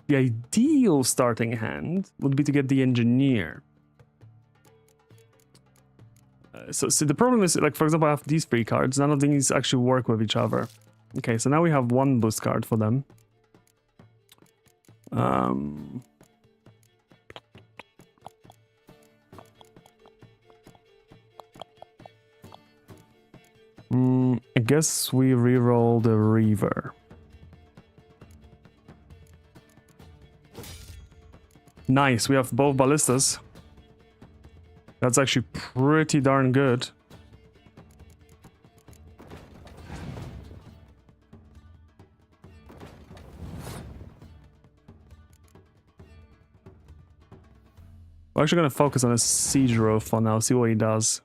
A: The ideal starting hand would be to get the Engineer. So the problem is, like, for example, I have these 3 cards. None of these actually work with each other. Okay, so now we have one boost card for them. I guess we reroll the Reaver. Nice, we have both ballistas. That's actually pretty darn good. We're actually going to focus on a siege row for now, see what he does.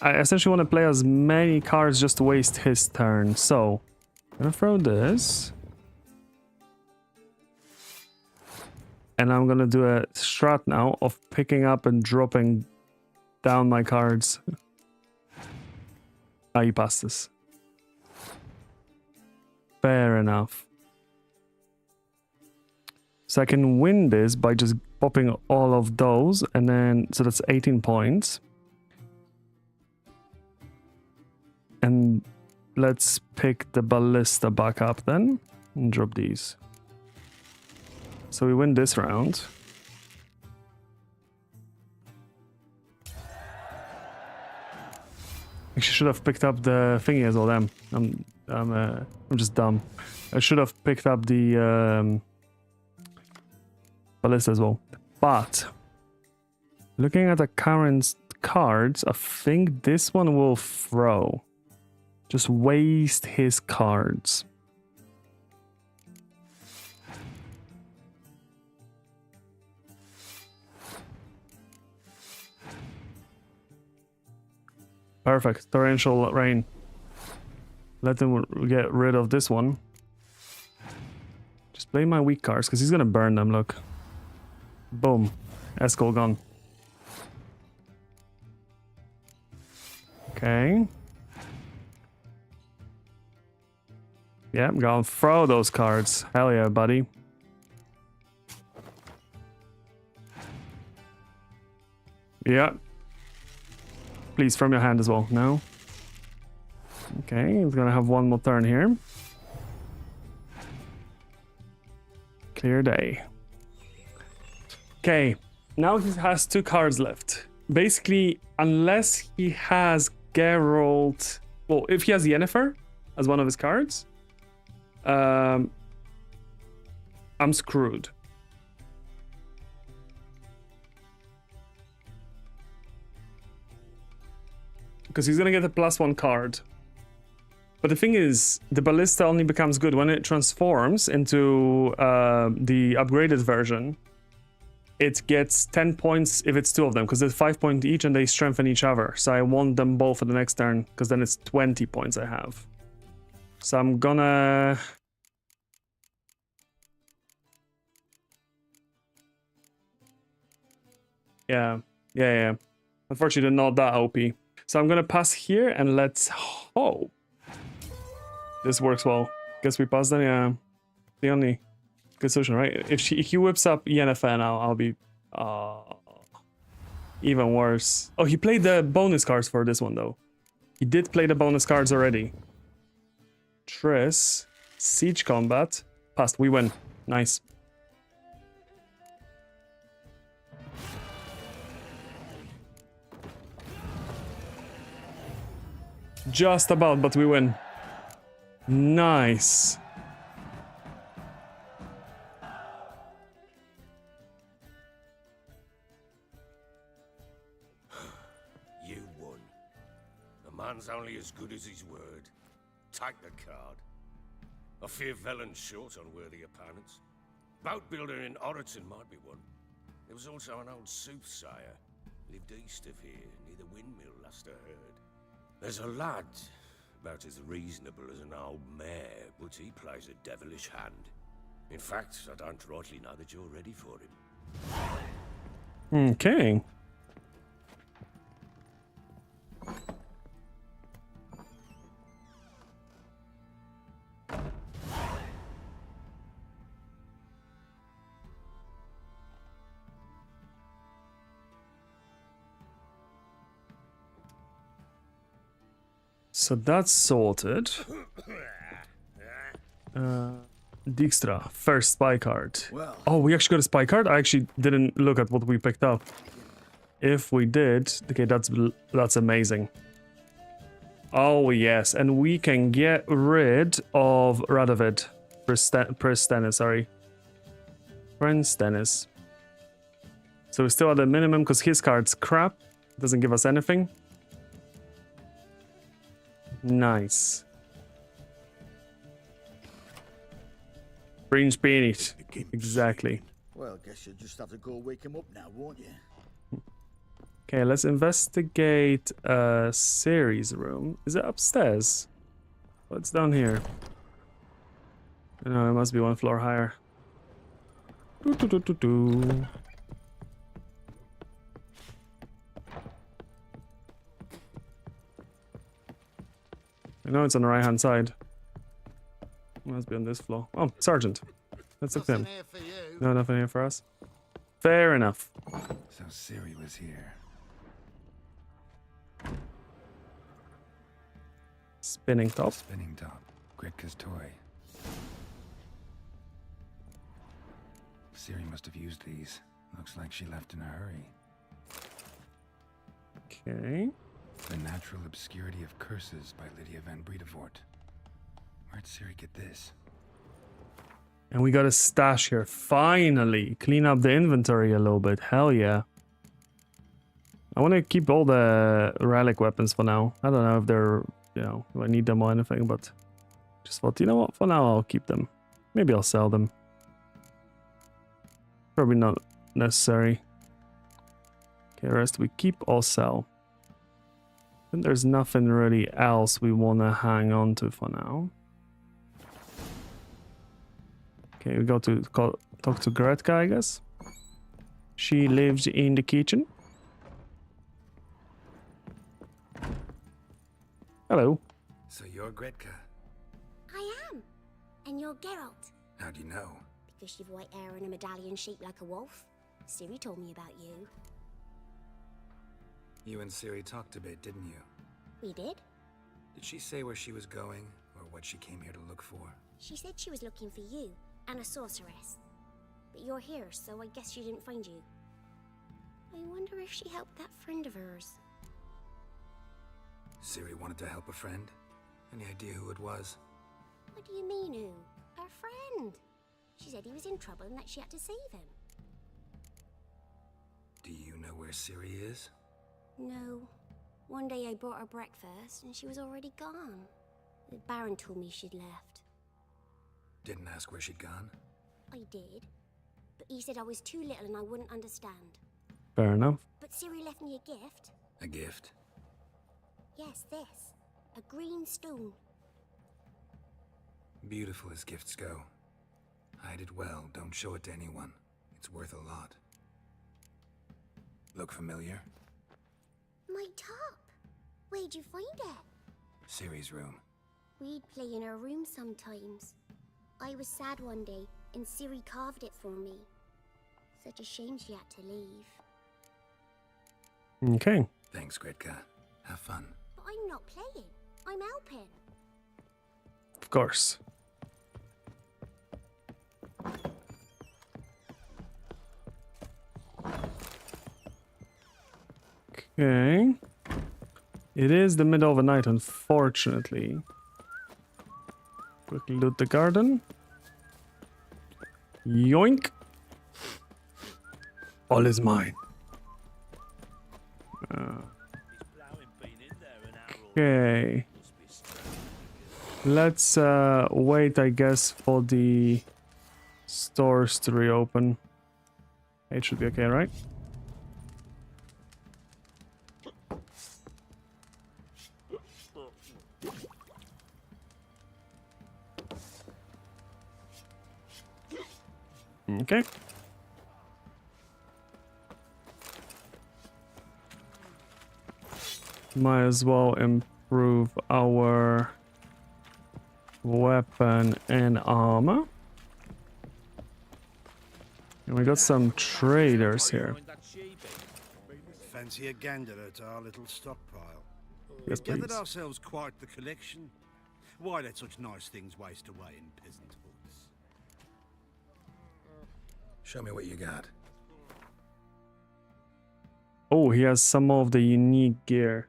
A: I essentially want to play as many cards just to waste his turn. So, I'm going to throw this. And I'm going to do a strat now of picking up and dropping down my cards. Ah, you passed this. Fair enough. So I can win this by just popping all of those, and then, so that's 18 points. And let's pick the ballista back up then, and drop these. So we win this round. Actually, should have picked up the thingy as well. Damn, I'm just dumb. I should have picked up the ballista as well. But looking at the current cards, I think this one will throw. Just waste his cards. Perfect. Torrential rain. Let them get rid of this one. Just play my weak cards, because he's going to burn them, look. Boom. Escol gone. Okay. Yeah, I'm going to throw those cards. Hell yeah, buddy. Yeah. Please, from your hand as well. No. Okay, he's gonna have one more turn here. Clear day. Okay, now he has 2 cards left. Basically, unless he has Geralt... Well, if he has Yennefer as one of his cards, I'm screwed. Because he's gonna get a +1 card. But the thing is, the ballista only becomes good when it transforms into the upgraded version. It gets 10 points if it's 2 of them, because they're 5 points each and they strengthen each other. So I want them both for the next turn, because then it's 20 points I have. So I'm gonna... Yeah. Unfortunately, they're not that OP. So I'm gonna pass here, and let's hope this works well. Guess we pass them, yeah. The only good solution, right? If he whips up Yennefer now, I'll be even worse. Oh, he played the bonus cards for this one, though. He did play the bonus cards already. Triss, Siege Combat, passed, we win. Nice. Just about, but we win. Nice.
J: You won. A man's only as good as his word. take the card. I fear Velen's short on worthy opponents. Boat builder in Oroton might be one. There was also an old soothsayer. Lived east of here, near the windmill, last I heard. There's a lad, about as reasonable as an old mare, but he plays a devilish hand. In fact, I don't rightly know that you're ready for him.
A: Okay. So that's sorted. Dijkstra, first spy card.
C: Well.
A: Oh, we actually got a spy card? I actually didn't look at what we picked up. If we did, okay, that's amazing. Oh yes, and we can get rid of Radovid. Prince Dennis, sorry. Prince Dennis. So we're still at the minimum because his card's crap. Doesn't give us anything. Nice. Prince Bennett. Exactly.
C: Well, guess you'll just have to go wake him up now, won't you?
A: Okay, let's investigate Ciri's room. Is it upstairs? What's down here? No, it must be one floor higher. I know it's on the right hand side. It must be on this floor. Oh, Sergeant. Let's look then. No, nothing here for us. Fair enough.
G: So Ciri was here.
A: Spinning top.
G: Spinning top. Gretka's toy. Ciri must have used these. Looks like she left in a hurry.
A: Okay.
G: The Natural Obscurity of Curses by Lydia van Bredevoort. Where'd Ciri get this?
A: And we got a stash here. Finally. Clean up the inventory a little bit. Hell yeah. I want to keep all the relic weapons for now. I don't know if they're, you know, if I need them or anything, but just thought, you know what, for now I'll keep them. Maybe I'll sell them. Probably not necessary. Okay, rest we keep or sell. And there's nothing really else we want to hang on to for now. Okay, we go to talk to Gretka, I guess. She lives in the kitchen. Hello.
G: So you're Gretka?
L: I am. And you're Geralt.
G: How do you know?
L: Because you've white hair and a medallion shaped like a wolf. Ciri told me about you.
G: You and Ciri talked a bit, didn't you?
L: We did?
G: Did she say where she was going, or what she came here to look for?
L: She said she was looking for you, and a sorceress. But you're here, so I guess she didn't find you. I wonder if she helped that friend of hers.
G: Ciri wanted to help a friend? Any idea who it was?
L: What do you mean, who? Her friend. She said he was in trouble and that she had to save him.
G: Do you know where Ciri is?
L: No. One day I brought her breakfast and she was already gone. The Baron told me she'd left.
G: Didn't ask where she'd gone?
L: I did. But he said I was too little and I wouldn't understand.
A: Fair enough.
L: But Ciri left me a gift.
G: A gift?
L: Yes, this. A green stone.
G: Beautiful as gifts go. Hide it well, don't show it to anyone. It's worth a lot. Look familiar?
L: My top. Where'd you find it?
G: Ciri's room.
L: We'd play in her room sometimes. I was sad one day, and Ciri carved it for me. Such a shame she had to leave.
A: Okay.
G: Thanks, Gretka. Have fun.
L: But I'm not playing. I'm helping.
A: Of course. Okay. It is the middle of the night, unfortunately. Quickly loot the garden. Yoink! All is mine. Okay. Let's wait, I guess, for the stores to reopen. It should be okay, right? Okay. Might as well improve our weapon and armor. And we got some traders here.
H: Fancy a gander at our little stockpile.
A: Yes,
H: We've gathered
A: please.
H: ourselves quite the collection. Why let such nice things waste away in peasant hoods?
G: Show me what you got.
A: Oh, he has some of the unique gear,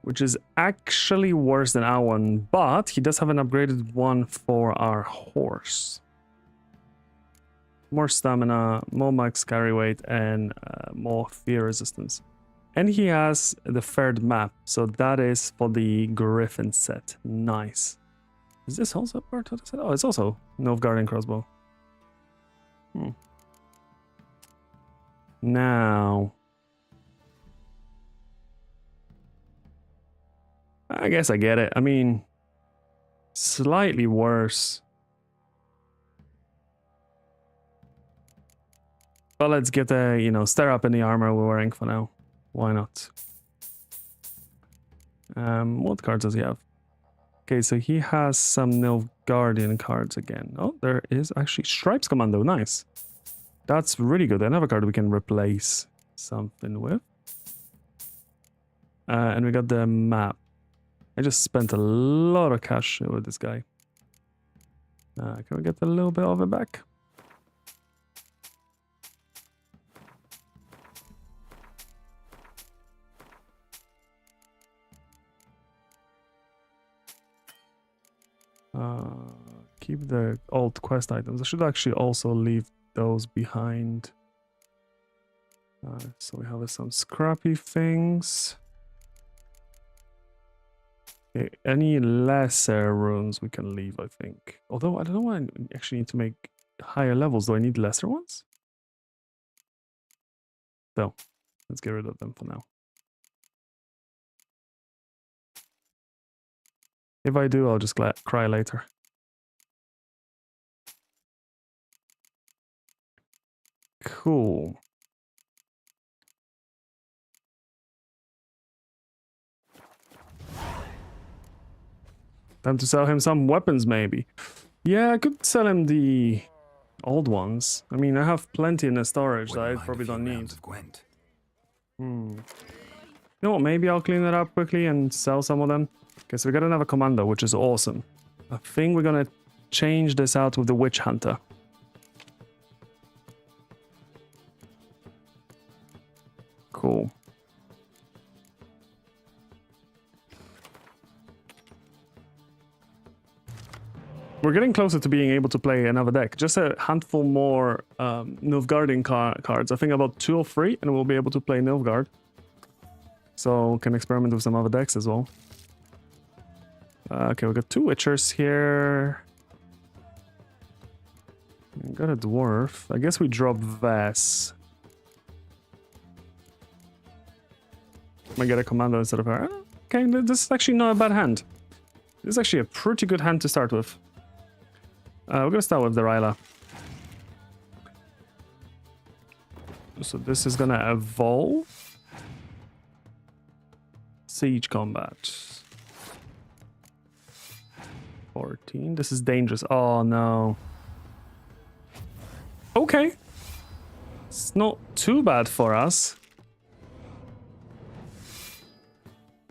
A: which is actually worse than our one, but he does have an upgraded one for our horse. More stamina, more max carry weight, and more fear resistance. And he has the third map, so that is for the Griffin set. Nice. Is this also part of the set? Oh, it's also Nilfgaardian crossbow. Now, I guess I get it. I mean, slightly worse. But let's get the, stir up in the armor we're wearing for now. Why not? What cards does he have? Okay, so he has some Nilfgaardian cards again. Oh, there is actually Stripes Commando. Nice. That's really good. Another card we can replace something with. And we got the map. I just spent a lot of cash with this guy. Can we get a little bit of it back? Keep the old quest items. I should actually also leave those behind. So we have some scrappy things. Okay, any lesser runes we can leave, I think. Although I don't know why I actually need to make higher levels. Do I need lesser ones? No. Let's get rid of them for now. If I do, I'll just cry later. Cool. Time to sell him some weapons, maybe. Yeah, I could sell him the old ones. I mean, I have plenty in the storage that I probably don't need. You know what, maybe I'll clean it up quickly and sell some of them. Okay, so we got another commando, which is awesome. I think we're gonna change this out with the Witch Hunter. Cool. We're getting closer to being able to play another deck. Just a handful more Nilfgaardian cards. I think about 2 or 3, and we'll be able to play Nilfgaard. So can experiment with some other decks as well. Okay, we got 2 Witchers here. We got a Dwarf. I guess we drop Vess. Might get a Commando instead of her. Okay, this is actually not a bad hand. This is actually a pretty good hand to start with. We're gonna start with the Ryla. So this is gonna evolve. Siege combat. 14. This is dangerous. Oh no. Okay. It's not too bad for us.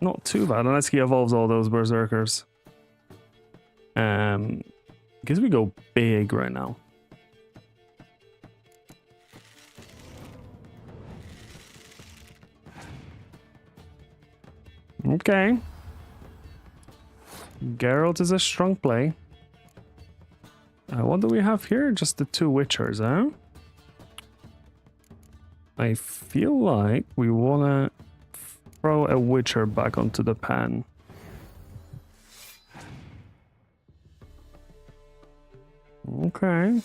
A: Not too bad, unless he evolves all those berserkers. Guess we go big right now. Okay. Geralt is a strong play. What do we have here? Just the 2 Witchers, huh? I feel like we wanna throw a Witcher back onto the pan. Okay.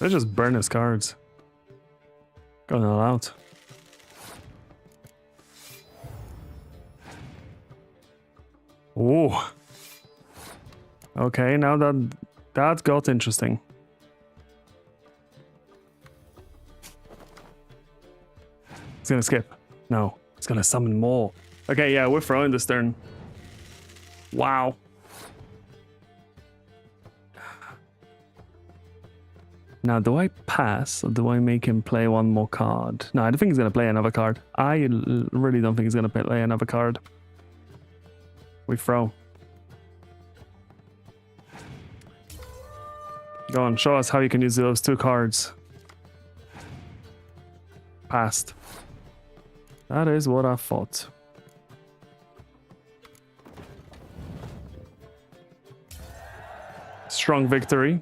A: Let's just burn his cards. Going all out. Oh. Okay, now that got interesting. He's gonna skip. No, he's gonna summon more. Okay, yeah, we're throwing this turn. Wow. Now, do I pass or do I make him play one more card? No, I don't think he's gonna play another card. I really don't think he's gonna play another card. We throw. Go on, show us how you can use those 2 cards. Passed. That is what I thought. Strong victory.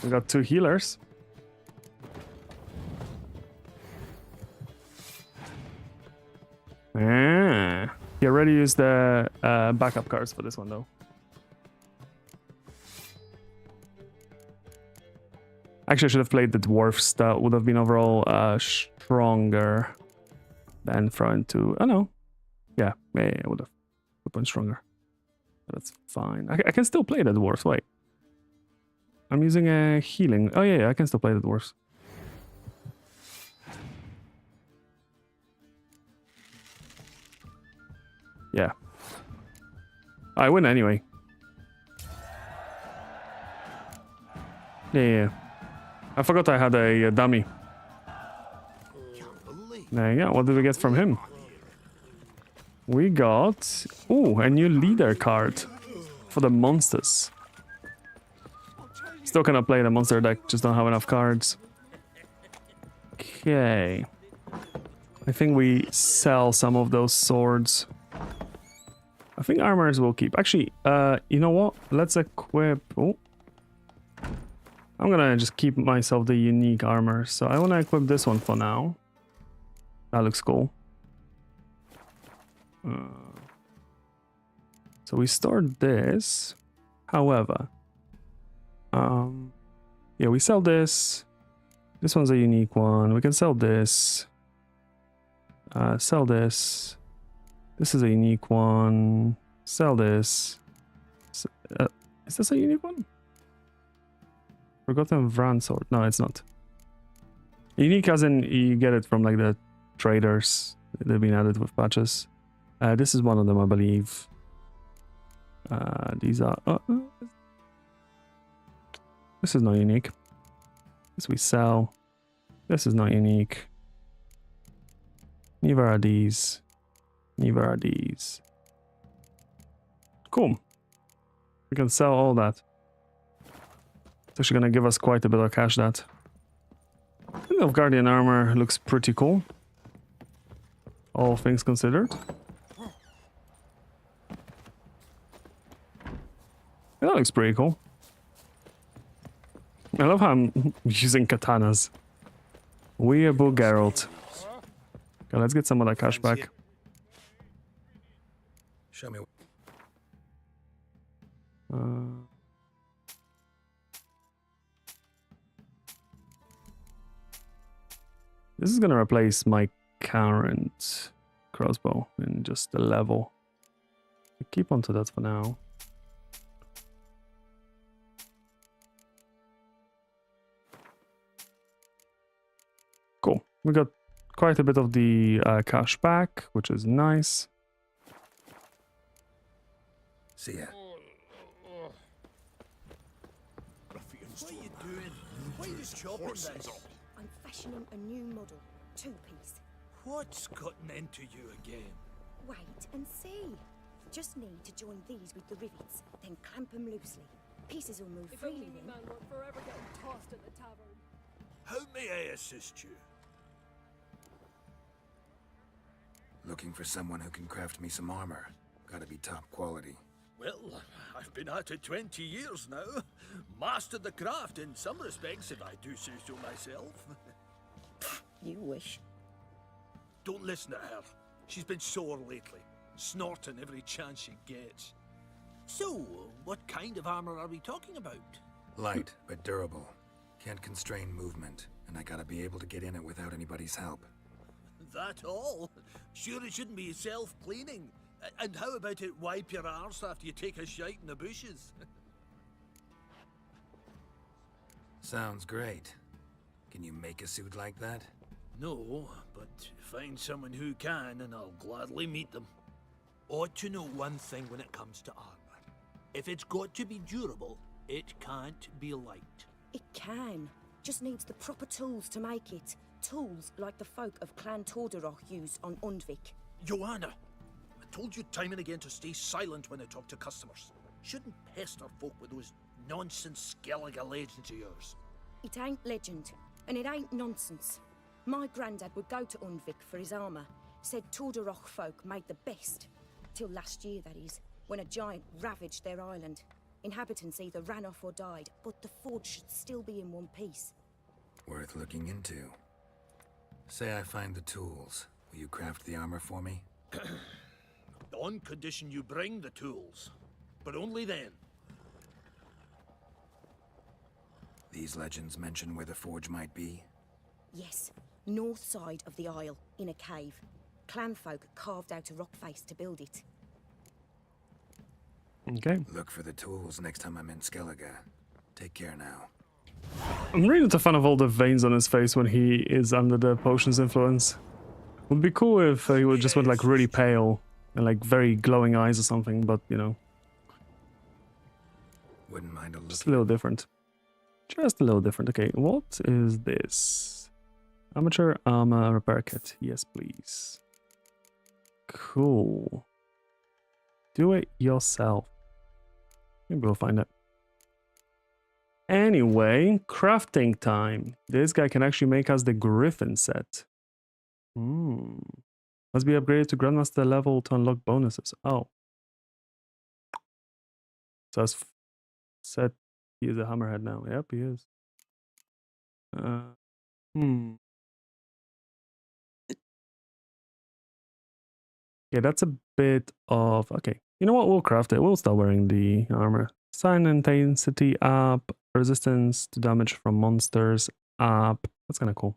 A: We got 2 healers. He already used the backup cards for this one though. Actually, I should have played the dwarfs. That would have been overall stronger than throwing 2. Oh no. Yeah, it would have been stronger. That's fine. I can still play the dwarfs. Wait. I'm using a healing. Oh yeah, I can still play the dwarfs. Yeah. I win anyway. Yeah. I forgot I had a dummy. There you go. What did we get from him? We got... Ooh, a new leader card for the monsters. Still cannot play the monster deck, just don't have enough cards. Okay. I think we sell some of those swords. I think armors will keep. Actually, you know what? Let's equip... Oh. I'm gonna just keep myself the unique armor. So I want to equip this one for now. That looks cool. So we stored this. However, yeah, we sell this. This one's a unique one. We can sell this. Sell this. This is a unique one. Sell this. Is this a unique one? Forgotten Vran sword. No, it's not. Unique as in you get it from like the traders. They've been added with patches. This is one of them, I believe. These are... this is not unique. This we sell. This is not unique. Neither are these. Neither are these. Cool. We can sell all that. It's actually going to give us quite a bit of cash, that. The Guardian armor looks pretty cool. All things considered. Yeah, that looks pretty cool. I love how I'm using katanas. Weeaboo Geralt. Okay, let's get some of that cash back.
G: Show me.
A: This is gonna replace my current crossbow in just the level. Keep on to that for now. Cool. We got quite a bit of the cash back, which is nice.
G: See ya.
H: What are you doing? Why are you chopping this?
N: I'm fashioning a new model, 2-piece.
H: What's gotten into you again?
N: Wait and see. Just need to join these with the rivets, then clamp them loosely. Pieces will move freely then.
O: Man won't forever getting tossed in the tavern.
H: How may I assist you?
G: Looking for someone who can craft me some armor. Gotta be top quality.
P: Well, I've been at it 20 years now. Mastered the craft in some respects, if I do say so myself.
N: You wish.
P: Don't listen to her. She's been sore lately, snorting every chance she gets. So, what kind of armor are we talking about?
G: Light, but durable. Can't constrain movement, and I gotta be able to get in it without anybody's help.
P: That all? Sure it shouldn't be self-cleaning. And how about it wipe your arse after you take a shite in the bushes?
G: Sounds great. Can you make a suit like that?
P: No, but find someone who can and I'll gladly meet them. Ought to know one thing when it comes to armor. If it's got to be durable, it can't be light.
N: It can. Just needs the proper tools to make it. Tools like the folk of Clan Torderoch use on Undvik.
P: Joanna, I told you time and again to stay silent when I talk to customers. Shouldn't pester folk with those nonsense Skellige legends of yours.
N: It ain't legend, and it ain't nonsense. My granddad would go to Undvik for his armour. Said Torderoch folk made the best. Till last year, that is, when a giant ravaged their island. Inhabitants either ran off or died, but the forge should still be in one piece.
G: Worth looking into. Say I find the tools. Will you craft the armor for me?
P: On condition you bring the tools. But only then.
G: These legends mention where the forge might be?
N: Yes, north side of the isle, in a cave. Clanfolk carved out a rock face to build it.
A: Okay.
G: Look for the tools next time I'm in Skellige. Take care now.
A: I'm really not a fan of all the veins on his face when he is under the potion's influence. Would be cool if he would just went like really pale and like very glowing eyes or something, but you know.
G: Wouldn't mind a look.
A: Just a little different. Just a little different. Okay, what is this? Amateur armor repair kit. Yes, please. Cool. Do it yourself. Maybe we'll find it. Anyway, crafting time. This guy can actually make us the Griffin set. Must be upgraded to Grandmaster level to unlock bonuses. Oh. So as said, he is a hammerhead now. Yep, he is. Yeah, that's a bit of... Okay, you know what? We'll craft it. We'll start wearing the armor. Sign intensity up. Resistance to damage from monsters up. That's kind of cool.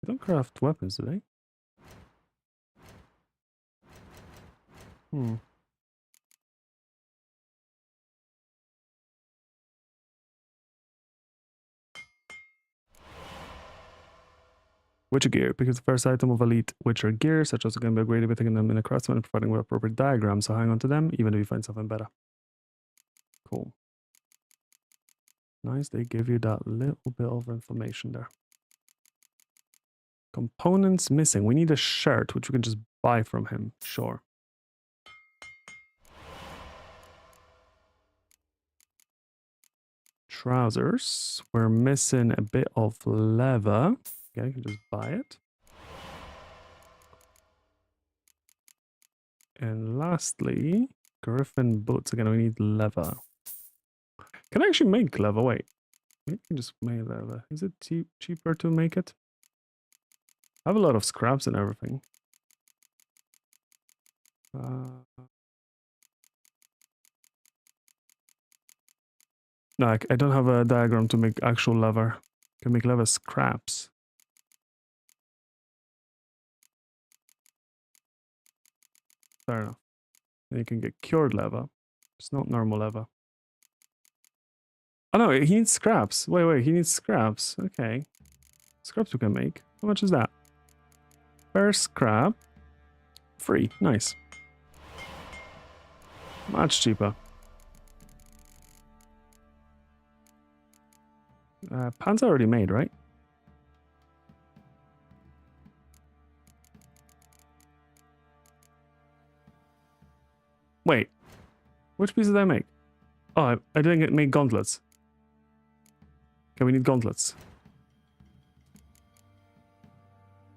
A: They don't craft weapons, do they? Witcher gear. Because the first item of elite Witcher gear, such as can be upgraded by taking them in a craftsman and providing with appropriate diagrams, so hang on to them even if you find something better. Cool. Nice, they give you that little bit of information there. Components missing. We need a shirt, which we can just buy from him. Sure. Trousers. We're missing a bit of leather. Okay, I can just buy it. And lastly, Griffin boots. Again, we need leather. Can I actually make leather? Wait. Maybe I can just make leather. Is it cheaper to make it? I have a lot of scraps and everything. No, I don't have a diagram to make actual leather. I can make leather scraps. Fair enough. And you can get cured leather. It's not normal leather. Oh no, he needs scraps. Wait, he needs scraps. Okay. Scraps we can make. How much is that? Per scrap. Free. Nice. Much cheaper. Pants are already made, right? Wait. Which piece did I make? Oh, I didn't make gauntlets. Okay, we need gauntlets.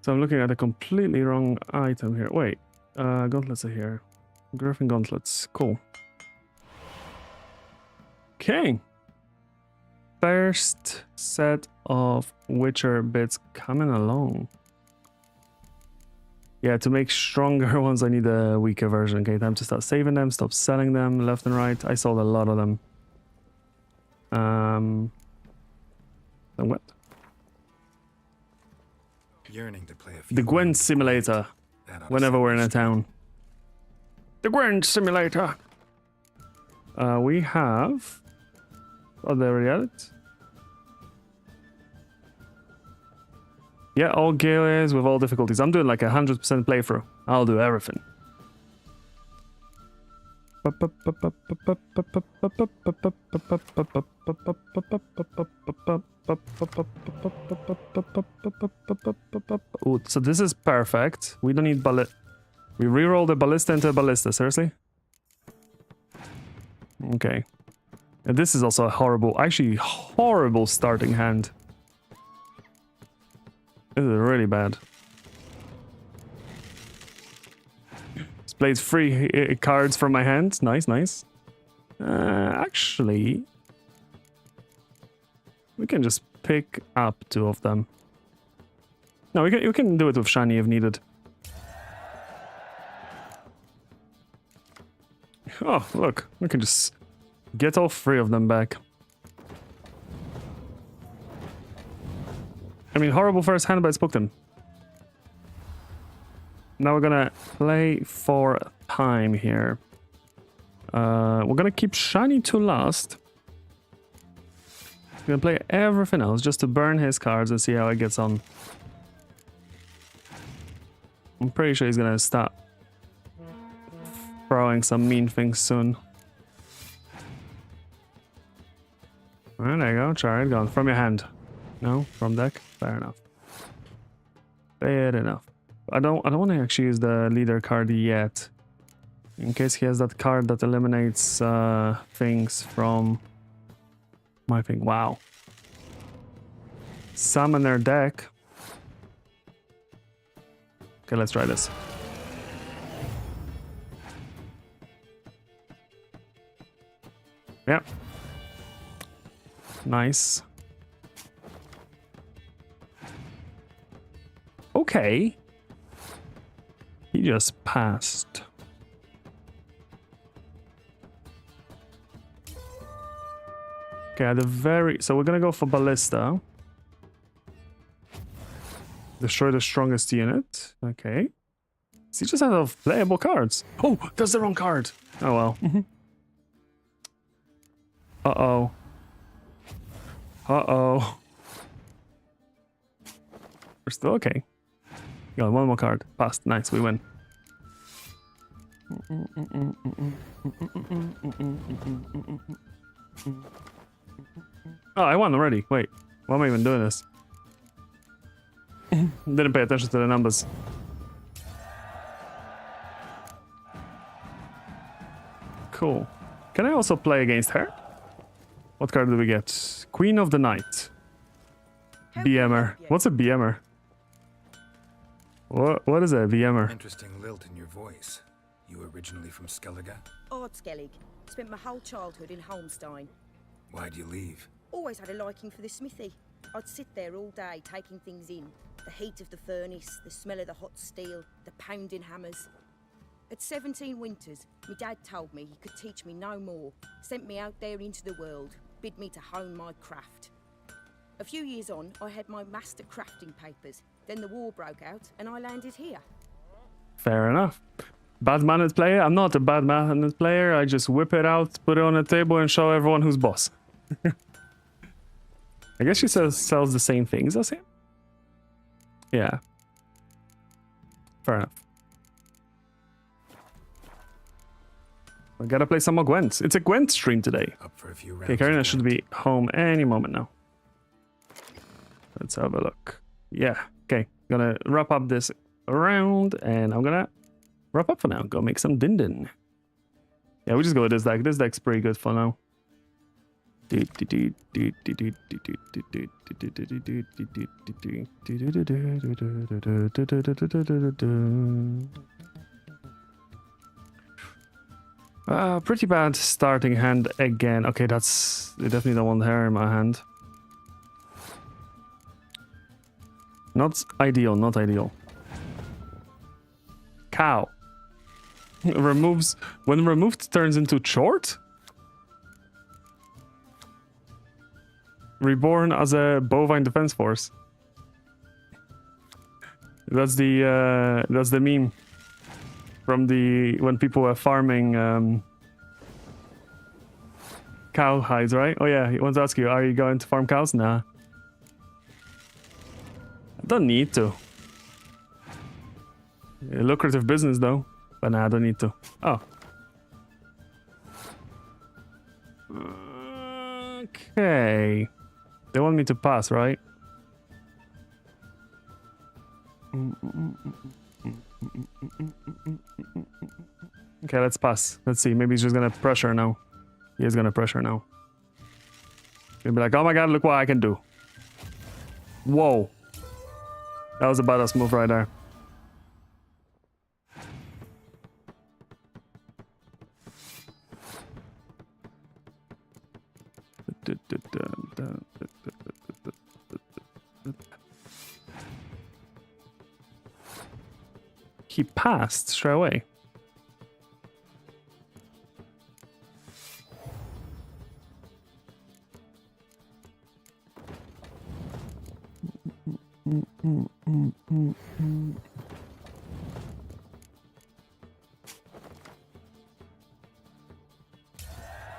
A: So I'm looking at a completely wrong item here. Wait, gauntlets are here. Griffin gauntlets. Cool. Okay. First set of Witcher bits coming along. Yeah, to make stronger ones, I need a weaker version. Okay, time to start saving them, stop selling them left and right. I sold a lot of them. Then what?
G: Yearning to play a few
A: The Gwent
G: rounds of
A: Simulator.
G: That ought to
A: Whenever
G: set
A: we're
G: me
A: in a
G: straight.
A: town. The Gwent Simulator. We have... Oh, they already had it? Yeah, all gears with all difficulties. I'm doing like 100% playthrough. I'll do everything. Ooh, so this is perfect. We don't need bullet. We reroll the ballista into a ballista. Seriously? Okay. And this is also a horrible, actually horrible starting hand. This is really bad. This plays 3 cards from my hand. Nice, nice. Actually, we can just pick up 2 of them. No, we can do it with shiny if needed. Oh, look, we can just get all 3 of them back. I mean, horrible first hand, but I spoke them. Now we're gonna play for time here. We're gonna keep shiny to last. We're gonna play everything else just to burn his cards and see how it gets on. I'm pretty sure he's gonna start throwing some mean things soon. Well, there you go. Try it. Gone from your hand. No, from deck. Fair enough. Fair enough. I don't want to actually use the leader card yet, in case he has that card that eliminates things from my thing. Wow. Summoner deck. Okay, let's try this. Yep. Nice. Okay. He just passed. Okay, at the very... So we're gonna go for Ballista. Destroy the strongest unit. Okay. So he just has playable cards. Oh, that's the wrong card. Oh well. Uh-oh. Uh-oh. We're still okay. Got 1 more card. Passed. Nice, we win. Oh, I won already. Wait, why am I even doing this? Didn't pay attention to the numbers. Cool. Can I also play against her? What card do we get? Queen of the Night. BMer. What's a BMer? What is a BMer?
G: Interesting lilt in your voice. You originally from Skellige?
N: Ardskellig. Spent my whole childhood in Holmstein.
G: Why'd you leave?
N: Always had a liking for the smithy. I'd sit there all day taking things in. The heat of the furnace, the smell of the hot steel, the pounding hammers. At 17 winters, my dad told me he could teach me no more. Sent me out there into the world, bid me to hone my craft. A few years on, I had my master crafting papers. Then the war broke out, and I landed here.
A: Fair enough. Bad mannered player? I'm not a bad mannered player. I just whip it out, put it on a table, and show everyone who's boss. I guess she sells the same things as him? Yeah. Fair enough. I gotta play some more Gwent. It's a Gwent stream today.
G: Up for a few rounds.
A: Okay, Karina should be home any moment now. Let's have a look. Yeah, okay. Gonna wrap up this round, and I'm gonna wrap up for now. Go make some din-din. Yeah, we just go with this deck. This deck's pretty good for now. Pretty bad starting hand again. Okay, that's... I definitely don't want hair in my hand. Not ideal, not ideal. Cow. Removes... When removed, turns into short? Reborn as a bovine defense force. That's the meme. From the... When people were farming... cow hides, right? Oh yeah, he wants to ask you, are you going to farm cows? Nah. I don't need to. A lucrative business though. But nah, I don't need to. Oh. Okay. They want me to pass, right? Okay, let's pass. Let's see. Maybe he's just gonna pressure now. He is gonna pressure now. He'll be like, oh my god, look what I can do. Whoa. That was a badass move right there. He passed straight away.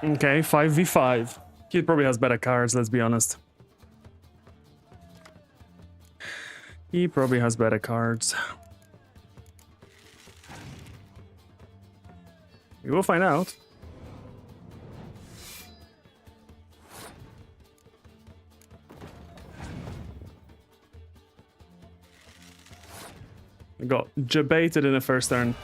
A: Okay, 5v5. He probably has better cards, let's be honest. He probably has better cards. We will find out. I got jebaited in the first turn.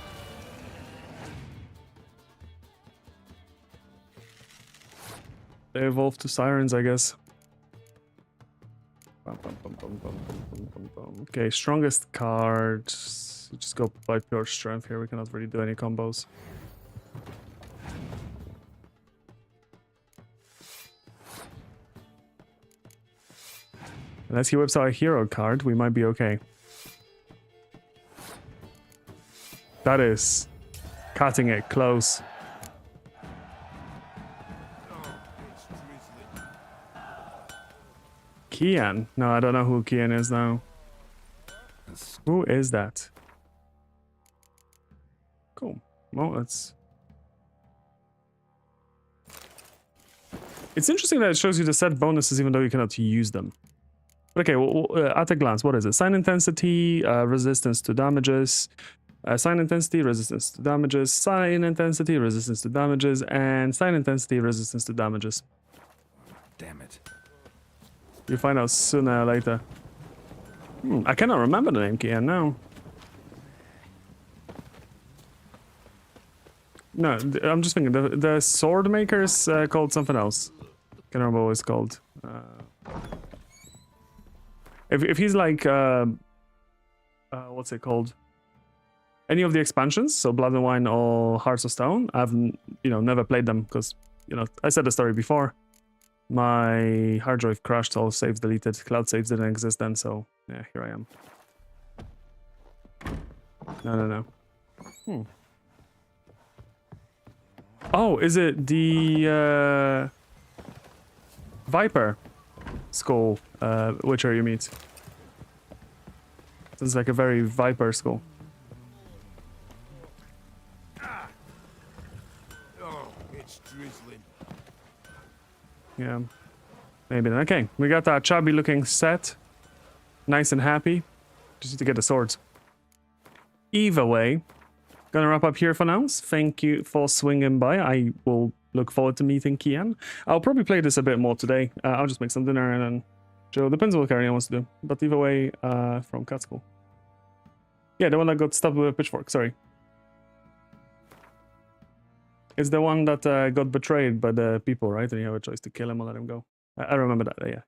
A: They evolved to sirens, I guess. Okay, strongest card. Just go by pure strength here. We cannot really do any combos. Unless he whips out a hero card, we might be okay. That is cutting it close. Kian? No, I don't know who Kian is now. Who is that? Cool. Well, let's... It's interesting that it shows you the set bonuses even though you cannot use them. Okay, well, at a glance, what is it? Sign intensity, resistance to damages, sign intensity, resistance to damages, sign intensity, resistance to damages, and sign intensity, resistance to damages.
G: Damn it.
A: You'll find out sooner or later. I cannot remember the name Kian now. No, I'm just thinking, the sword maker's called something else. Can't remember what it's called. If he's like, what's it called? Any of the expansions, so Blood and Wine or Hearts of Stone, I've, never played them because, I said the story before. My hard drive crashed, all saves deleted, cloud saves didn't exist then, so yeah, here I am. No. Oh, is it the Viper skull Witcher you meet? Sounds like a very Viper skull.
H: Oh, it's drizzling.
A: Yeah, maybe then. Okay, we got that chubby looking set. Nice and happy. Just need to get the swords. Either way, gonna wrap up here for now. Thank you for swinging by. I will look forward to meeting Kian. I'll probably play this a bit more today. I'll just make some dinner and then Joe. Depends on what Carrion wants to do. But either way, from Cat School. Yeah, the one that got stabbed with a pitchfork, sorry. It's the one that got betrayed by the people, right? And you have a choice to kill him or let him go. I remember that, yeah.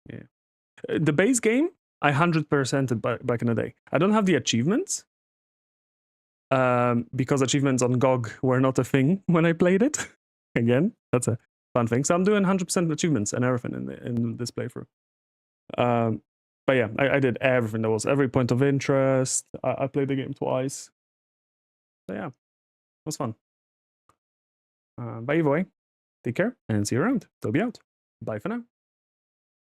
A: The base game, I 100%ed back in the day. I don't have the achievements, because achievements on GOG were not a thing when I played it. Again, that's a fun thing. So I'm doing 100% achievements and everything in this playthrough. But yeah, I did everything. There was every point of interest. I played the game twice. So yeah, it was fun. But either way, take care and see you around. Toby out. Bye for now.